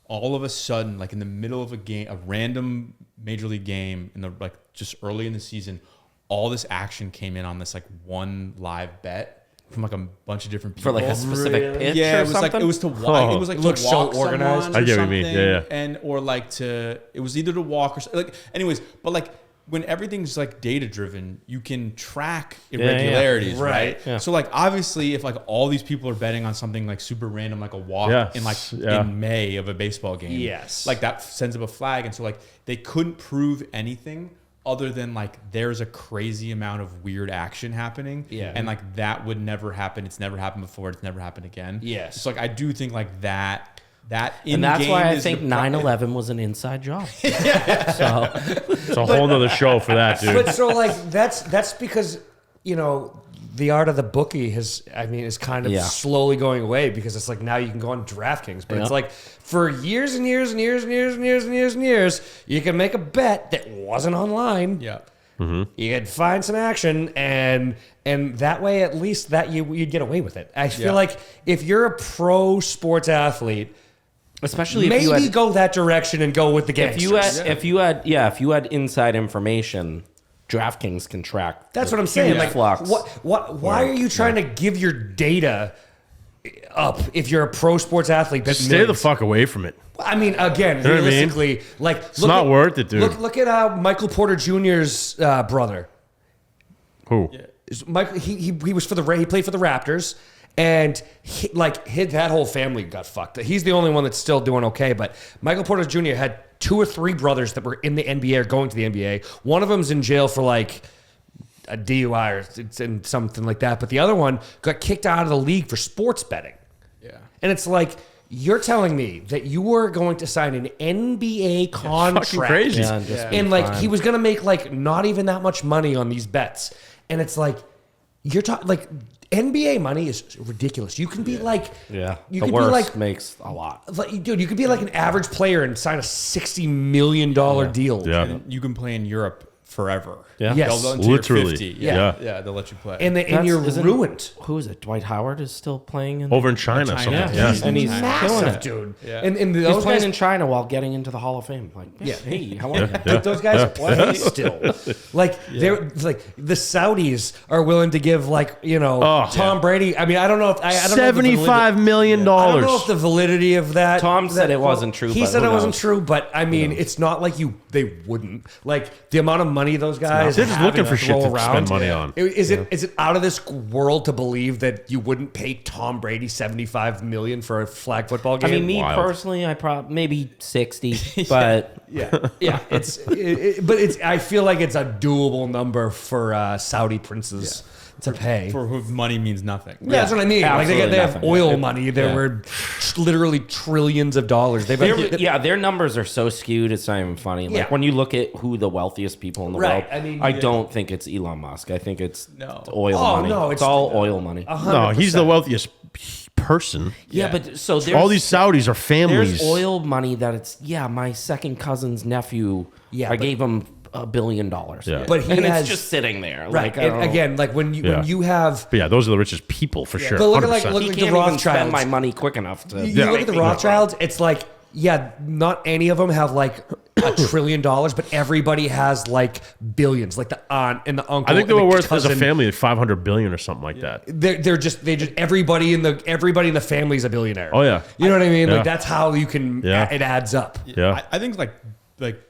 all of a sudden, like in the middle of a game, a random major league game in the like just early in the season, all this action came in on this like one live bet from like a bunch of different people
for like a specific pitch
yeah,
or
it was
something.
like it was to walk. It was like
Looks
to
so
walk
organized.
someone
I
or
get what you mean.
something,
Yeah, yeah.
and or like to it was either to walk or like. Anyways, but like when everything's like data driven, you can track irregularities, right?
Yeah.
So like obviously, if like all these people are betting on something like super random, like a walk
Yes, yeah.
in May of a baseball game,
Yes.
like that sends up a flag, and so like they couldn't prove anything. Other than like there's a crazy amount of weird action happening,
Yeah.
and like that would never happen. It's never happened before. It's never happened again.
Yes.
So like I do think like that
and that's
in-game
why I
is
think
the
9/11 was an inside job. So
It's a whole nother show for that, dude.
But so like that's because, you know, the art of the bookie is kind of
Yeah.
slowly going away because it's like now you can go on DraftKings, but it's
Yeah.
like for years and years and years and years and years and years and years, you can make a bet that wasn't online.
Yeah.
You could find some action, and that way at least that you'd get away with it. I feel
Yeah.
like if you're a pro sports athlete,
especially if
maybe
you had,
go that direction and go with the gangsters.
if you had inside information, DraftKings can track.
That's
the
what I'm saying.
huge
Like,
flux.
why are you trying to give your data up if you're a pro sports athlete? That
Stay the fuck away from it.
I mean, again,
know what I mean?
realistically, like
It's not worth it, dude.
Look at Michael Porter Jr.'s brother.
Who?
Michael, he was he played for the Raptors, and that whole family got fucked. He's the only one that's still doing okay. But Michael Porter Jr. had 2 or 3 brothers that were in the NBA or going to the NBA. One of them's in jail for like a DUI or something like that, but the other one got kicked out of the league for sports betting.
Yeah.
And it's like, you're telling me that you were going to sign an NBA contract.
Fucking crazy.
Yeah, and just be
And like
fine.
he was going to make like not even that much money on these bets. And it's like, you're talking like NBA money is ridiculous. You can be like,
Yeah,
you
the
could
worst
be like,
makes a lot.
dude, you could be like an average player and sign a $60 million deal.
Yeah.
And you can play in Europe forever.
Yeah.
Yes.
They'll until you're
Literally.
50.
Yeah.
Yeah. They'll let you play.
And
That's-
you're
isn't-
ruined.
Who is it? Dwight Howard is still playing in
Over in China.
China.
something.
Yeah,
Yeah.
and he's killing
Massive,
it.
dude.
Yeah.
And
He's
those
playing
guys,
in China while getting into the Hall of Fame. Like,
Yeah.
hey, how are you?
But those guys play still. Like they're like the Saudis are willing to give Tom Brady. I mean, I don't know if I don't know if the validity-
$75 million.
I don't know if the validity of that.
Tom said it wasn't true,
He
but
said
who
it wasn't
knows?
true, but I mean, it's not like they wouldn't like the amount of money those guys.
They're just
have
looking
and
for shit
throw
to spend money on.
Is it out of this world to believe that you wouldn't pay Tom Brady $75 million for a flag football
I
game?
mean, me
Wild.
personally, I probably maybe 60, but
yeah, but it's. I feel like it's a doable number for Saudi princes to pay.
for who money means nothing.
Yeah, that's what I mean. Like they
absolutely
have
nothing.
oil money. There
Yeah.
were literally trillions of dollars.
their numbers are so skewed. It's not even funny. Like
Yeah.
when you look at who the wealthiest people in the
Right,
world,
I mean,
I
yeah.
don't think it's Elon Musk. I think it's
No.
oil
Oh,
money.
no,
it's
it's-
all oil money.
No, he's the wealthiest person.
Yeah, but so there's
All these Saudis are families.
There's oil money that it's my second cousin's nephew.
Yeah,
I
but-
gave him $1 billion.
Yeah.
But he
and
has
it's just sitting there.
right.
Like, I
And
don't know.
again, like when
Yeah.
you have
But yeah, those are the richest people for sure.
But look at
100%.
look
he
at the
can't even spend
Rothschilds.
my money quick enough to.
You look at the Rothschilds, it's like, yeah, not any of them have like $1 trillion, but everybody has like billions, like the aunt and the uncle.
I think they
and
were
the
worth as a
cousin.
family like 500 billion or something like that.
They just everybody in the family is a billionaire.
Oh, yeah.
You know what I mean?
Yeah.
Like that's how you can.
Yeah.
It adds up.
Yeah.
I think like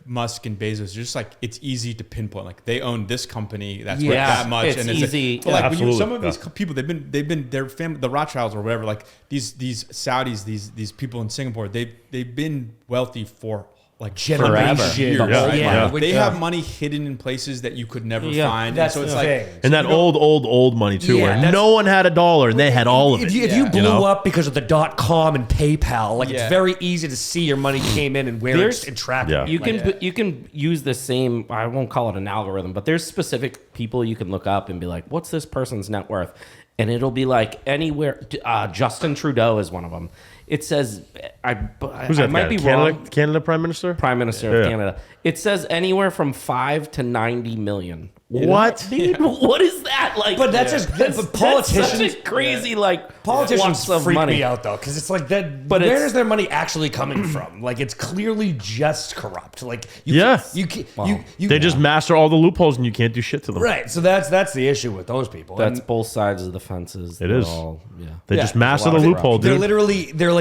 Musk and Bezos, just like it's easy to pinpoint. Like they own this company that's worth
Yeah,
that much,
it's
and
easy.
But like when you,
Absolutely.
some of these
Yeah.
people, they've been their family, the Rothschilds or whatever. Like these Saudis, these people in Singapore, they've been wealthy for like
Generations.
years.
Yeah.
Right?
Yeah.
Like, they have money hidden in places that you could never
Yeah.
find.
That's
and so it's
the
like
thing.
And that old money too,
Yeah,
where
that's-
no one had a dollar and they had all of it.
If you blew
know?
up because of the .com and PayPal, like
Yeah.
it's very easy to see your money came in and where
There's-
it's and track
Yeah.
it.
You can use the same. I won't call it an algorithm, but there's specific people you can look up and be like, "What's this person's net worth?" And it'll be like anywhere. Justin Trudeau is one of them. It says
Who's
I
that
might
guy?
be
Canada,
wrong.
Canada Prime Minister?
Prime Minister
Yeah.
of Canada. It says anywhere from 5 to 90 million.
What?
Dude, what is that like?
But that's just
That's
but politicians.
such a crazy like
Politicians
flux of
freak
money.
me out though, because it's like that.
But
But where
it's-
is their money actually coming from? Like it's clearly just corrupt. Like
Yeah.
you
They just master all the loopholes and you can't do shit to them.
right. So that's the issue with those people.
That's
And
both sides of the fences.
It
They're
is.
all- yeah.
They
Yeah,
just
there's
master
a
the
lot of
loophole,
they're
dude.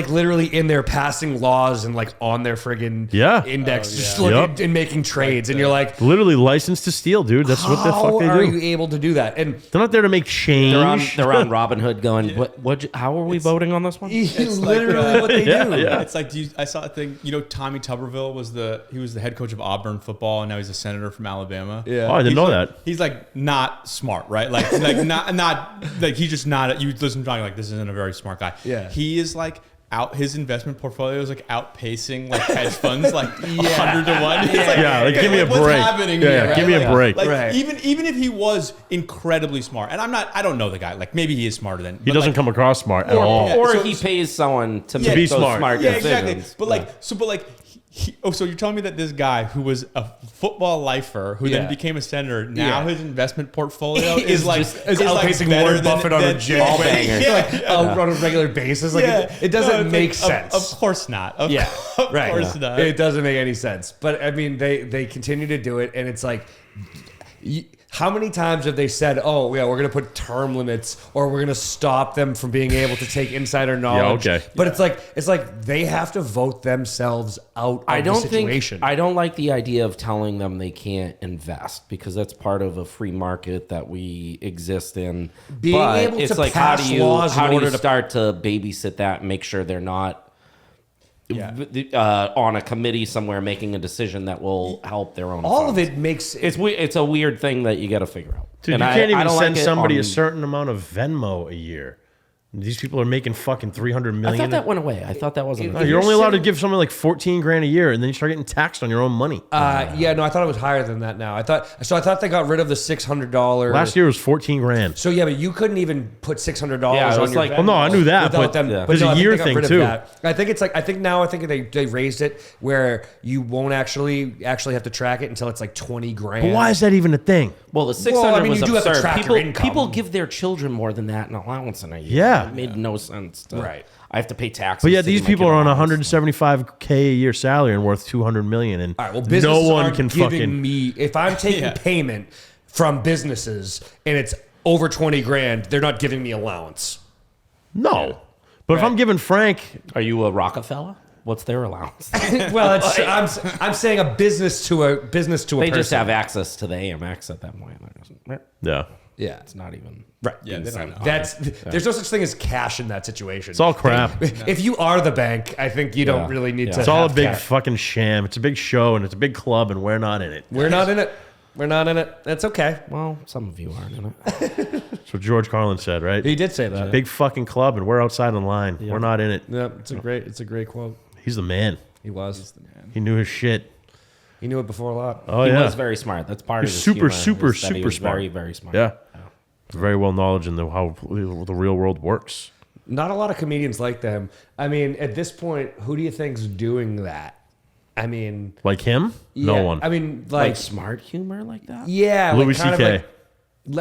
literally in there passing laws and like on their friggin'
Yeah.
index, just
Yep.
looking and making trades, and you're like,
Literally licensed to steal, dude. That's what the
how
fuck they
are
do.
you able to do that? And
They're not there to make change.
They're on Robin Hood going, how are we voting on this one?
it's
like,
literally what they
yeah,
do.
yeah.
It's like I saw a thing. You know, Tommy Tuberville was the head coach of Auburn football, and now he's a senator from Alabama.
Yeah.
Oh, I didn't
He's
know
like-
that.
He's like not smart, right? Like not like he's just not. You listen to him like this isn't a very smart guy.
Yeah.
He is like out his investment portfolio is like outpacing like hedge funds like 100 to 1. It's like,
Yeah, like,
okay,
give me a
what's
break.
happening
Yeah,
here,
yeah,
right?
give me a
Like-
break.
Like
Right.
even if he was incredibly smart, and I don't know the guy. Like maybe he is smarter than
He doesn't come across smart at
Or,
all.
Yeah.
or
So-
he pays someone to
Yeah,
make
be
those
smart.
smart
Yeah,
decisions.
exactly. But like, so you're telling me that this guy who was a football lifer who
Yeah.
then became a senator, now
Yeah.
his investment portfolio
Is
is like
just- is
like
outpacing
better
Warren
than-
Buffett on a
than-
jet.
Ball banger.
Yeah.
On a regular basis. Like it doesn't
No, it's
make
like,
sense.
Of course not. Of
Yeah,
of
right.
course not.
It doesn't make any sense. But I mean, they continue to do it, and it's like, how many times have they said, "Oh, yeah, we're going to put term limits, or we're going to stop them from being able to take insider knowledge"?
okay.
But it's like they have to vote themselves out of
I don't
the situation.
think I don't like the idea of telling them they can't invest because that's part of a free market that we exist in.
Being
But
able
it's
to
like
pass
how do you
laws in
how do you
order to-
start to babysit that and make sure they're not
Yeah.
on a committee somewhere making a decision that will help their own.
all of
funds.
it makes
It's a weird thing that you got to figure out.
Dude,
And
you
I-
can't
I
even
don't
send
like it
somebody
on-
a certain amount of Venmo a year. These people are making fucking 300
I
million.
thought that went away. I thought that wasn't.
No, you're only allowed to give someone like 14 grand a year, and then you start getting taxed on your own money.
yeah, no, I thought it was higher than that. Now I thought they got rid of the $600.
Last year was 14 grand.
So yeah, but you couldn't even put $600
Yeah, it
on
was
your
like-
Venmo
Well, no, I knew that,
without
but
them.
Yeah.
there's
no,
a
I think
year
they got
thing,
rid of
too.
that. I think it's like I think they raised it where you won't actually have to track it until it's like 20 grand.
But why is that even a thing?
Well, the 600
Well, I mean,
was
you do have to
absurd.
track your income.
People give their children more than that in allowance in a year.
Yeah.
It made no sense. To,
Right.
I have to pay taxes.
But yeah,
to
these
make
people
an
are on
allowance.
175K a year salary and worth 200 million, and
All right, well,
no
businesses
one
aren't
can
giving
fucking.
me if I'm taking
Yeah.
payment from businesses and it's over 20 grand, they're not giving me allowance.
No, but if I'm giving Frank,
Are you a Rockefeller? What's their allowance?
Well, I'm saying a business to a
they
person.
just have access to the AMX at that point.
yeah,
yeah.
It's not even.
Right.
Yeah, they don't know.
There's no such thing as cash in that situation.
it's all crap.
If you are the bank, I think you don't
Yeah.
really need
Yeah.
to.
It's all a
have
big
cash.
fucking sham. It's a big show and it's a big club, and we're not in it.
We're not in it. We're not in it. That's okay.
Well, some of you aren't in it.
That's what George Carlin said, right?
He did say that.
Big fucking club, and we're outside in line. We're not in it.
Yeah, it's a great quote.
He's the man.
He was.
He knew his shit.
He knew it before a lot.
Oh
He
yeah,
was very smart. That's part
He's
of his
super,
humor,
super,
is that he
super
was
smart.
Very, very smart.
yeah. Very well knowledge in how the real world works.
Not a lot of comedians like them. I mean, at this point, who do you think's doing that? I mean,
Like him?
yeah,
No one.
I mean,
Like
like,
smart humor like that.
yeah,
Louis
like, kind of
C.K.
like-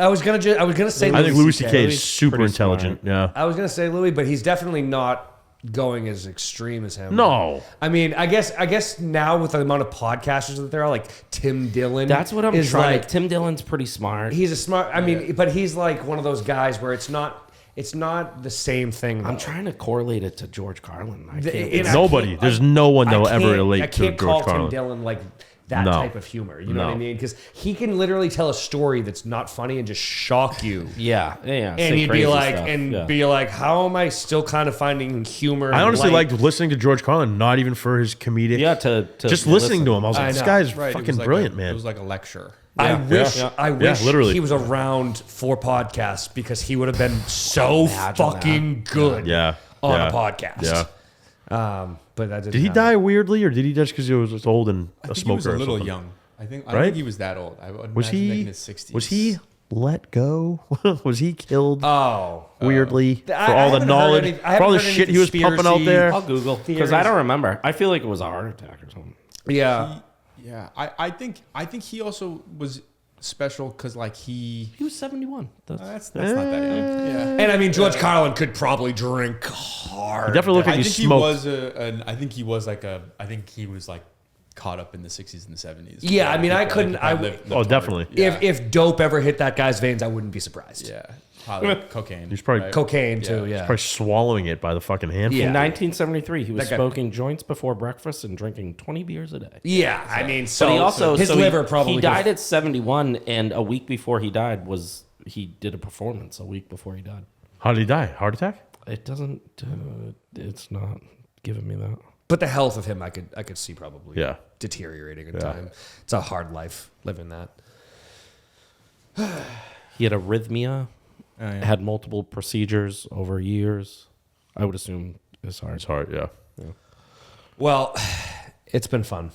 I was gonna say.
I think Louis C.K.
Louis
is super
pretty
intelligent. Yeah.
I was gonna say Louis, but he's definitely not going as extreme as him.
No.
I mean, I guess now with the amount of podcasters that there are, like Tim Dillon.
That's what I'm
is
trying.
like.
Tim Dillon's pretty smart.
He's a smart. I mean, but he's like one of those guys where it's not the same thing.
I'm
though.
trying to correlate it to George Carlin. I can't.
And I
Nobody.
can't-
There's no one that will ever
I
relate to
can't call
George Carlin.
Tim Dillon like that
No.
type of humor. You know what I
No.
mean? Because he can literally tell a story that's not funny and just shock you.
yeah.
And
say
you'd be
crazy
like,
stuff. Yeah.
how am I still kind of finding humor?
I
and
honestly
light?
liked listening to George Carlin, not even for his comedic.
Yeah, to
just listening
listen.
to him. I was like,
I
this
know.
guy's
Right, it
fucking
was like
brilliant,
It
man.
was like a lecture.
I wish
Yeah, literally.
he was around for podcasts because he would have been so
Imagine
fucking good
Yeah.
on
Yeah.
a podcast.
Yeah.
But that didn't
Did he
happen.
die weirdly, or did he just because he was old and
I
a
think
smoker?
he was a
or
little
something?
young. I don't
Right?
think he was that old. I would
Was
imagine like
he?
in his 60s.
Was he let go? Was he killed
Oh.
weirdly for
I
all the
haven't heard
knowledge,
any- I
for all the
haven't heard
shit
any
he was pumping out
conspiracy-
there?
I'll Google because I don't remember. I feel like it was a heart attack or something.
Yeah.
Yeah, I think he also was special because like he.
He was 71.
That's not that young. Yeah.
And I mean, George Carlin could probably drink hard.
Definitely look
I
like he
think he
smoked.
was I think he was like caught up in the 60s and the 70s.
Yeah, I mean, I couldn't-
lived
Oh,
hard.
definitely.
Yeah.
If dope ever hit that guy's veins, I wouldn't be surprised.
Yeah, probably cocaine.
He's probably
right?
Cocaine too. Yeah.
Probably swallowing it by the fucking handful.
Yeah.
In 1973, he was
That guy-
smoking joints before breakfast and drinking 20 beers a day.
Yeah. I mean, so
But he also
his
so
liver probably
he died at 71, and a week before he died he did a performance a week before he died.
How did he die? Heart attack?
It doesn't. It's not giving me that.
But the health of him, I could see probably
Yeah.
deteriorating in time. It's a hard life living that.
He had arrhythmia,
Oh, yeah.
had multiple procedures over years. I would assume his heart.
His heart, yeah.
Well, it's been fun.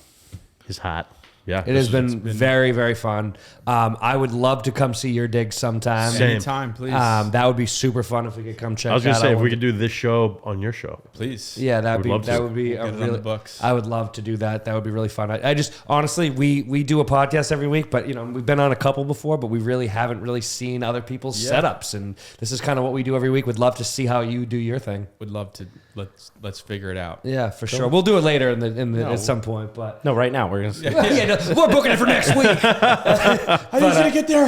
His hat. Yeah.
It has been very, very fun. I would love to come see your dig sometime.
Same.
Anytime, please.
That would be super fun if we could come check.
I was gonna
that
say
out.
if we could do this show on your show.
please.
Yeah,
Would love to.
that would be
We'll
a
get it on
really.
the books.
I would love to do that. That would be really fun. I just honestly, we do a podcast every week, but we've been on a couple before, but we really haven't really seen other people's
Yeah.
setups, and this is kind of what we do every week. Would love to see how you do your thing.
Would love to. Let's figure it out.
Yeah, for sure. We'll do it later at some point, but
No, right now we're gonna.
yeah, no, we're booking it for next week.
I need you to get there.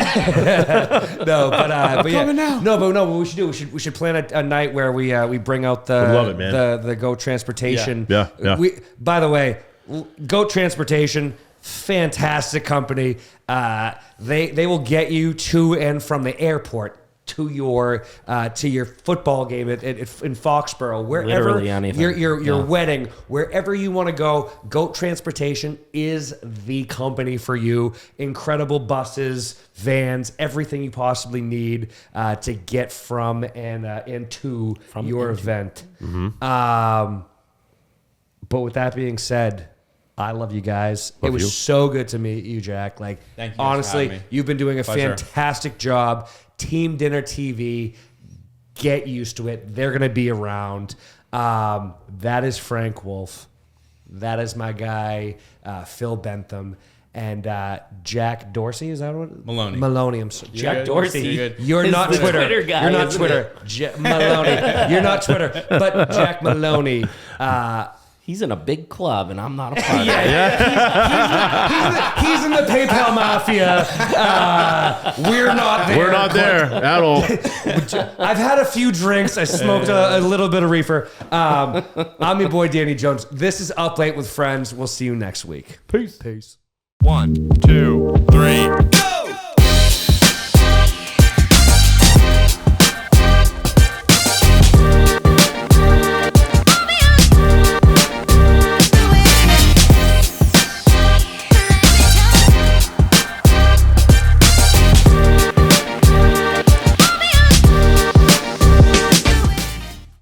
No, but yeah,
coming now.
no, but what we should do, we should plan a night where we bring out the
Would love it, man.
the Goat Transportation.
Yeah, yeah.
By the way, Goat Transportation, fantastic company. They will get you to and from the airport to your football game in Foxborough, wherever
Literally anything.
your wedding, wherever you want to go. Goat Transportation is the company for you. Incredible buses, vans, everything you possibly need to get from and to your event. But with that being said, I love you guys.
Love
it was
you.
so good to meet you, Jack. Like,
Thank you guys for
honestly,
having me.
you've been doing a
Pleasure.
fantastic job. Team Dinner TV, get used to it. They're going to be around. That is Frank Wolf. That is my guy, Phil Bentham. And Jack Dorsey, is that what?
Maloney.
I'm sorry. Jack
good.
Dorsey.
You're good.
You're
Is
not
the
Twitter.
Twitter guy,
You're not
isn't
Twitter. Maloney. You're not Twitter. But Jack Maloney.
He's in a big club, and I'm not a part of it.
He's in the PayPal mafia. We're not there.
We're not there at all.
I've had a few drinks. I smoked a little bit of reefer. I'm your boy, Danny Jones. This is Up Late with Friends. We'll see you next week.
Peace.
Peace.
1, 2, 3.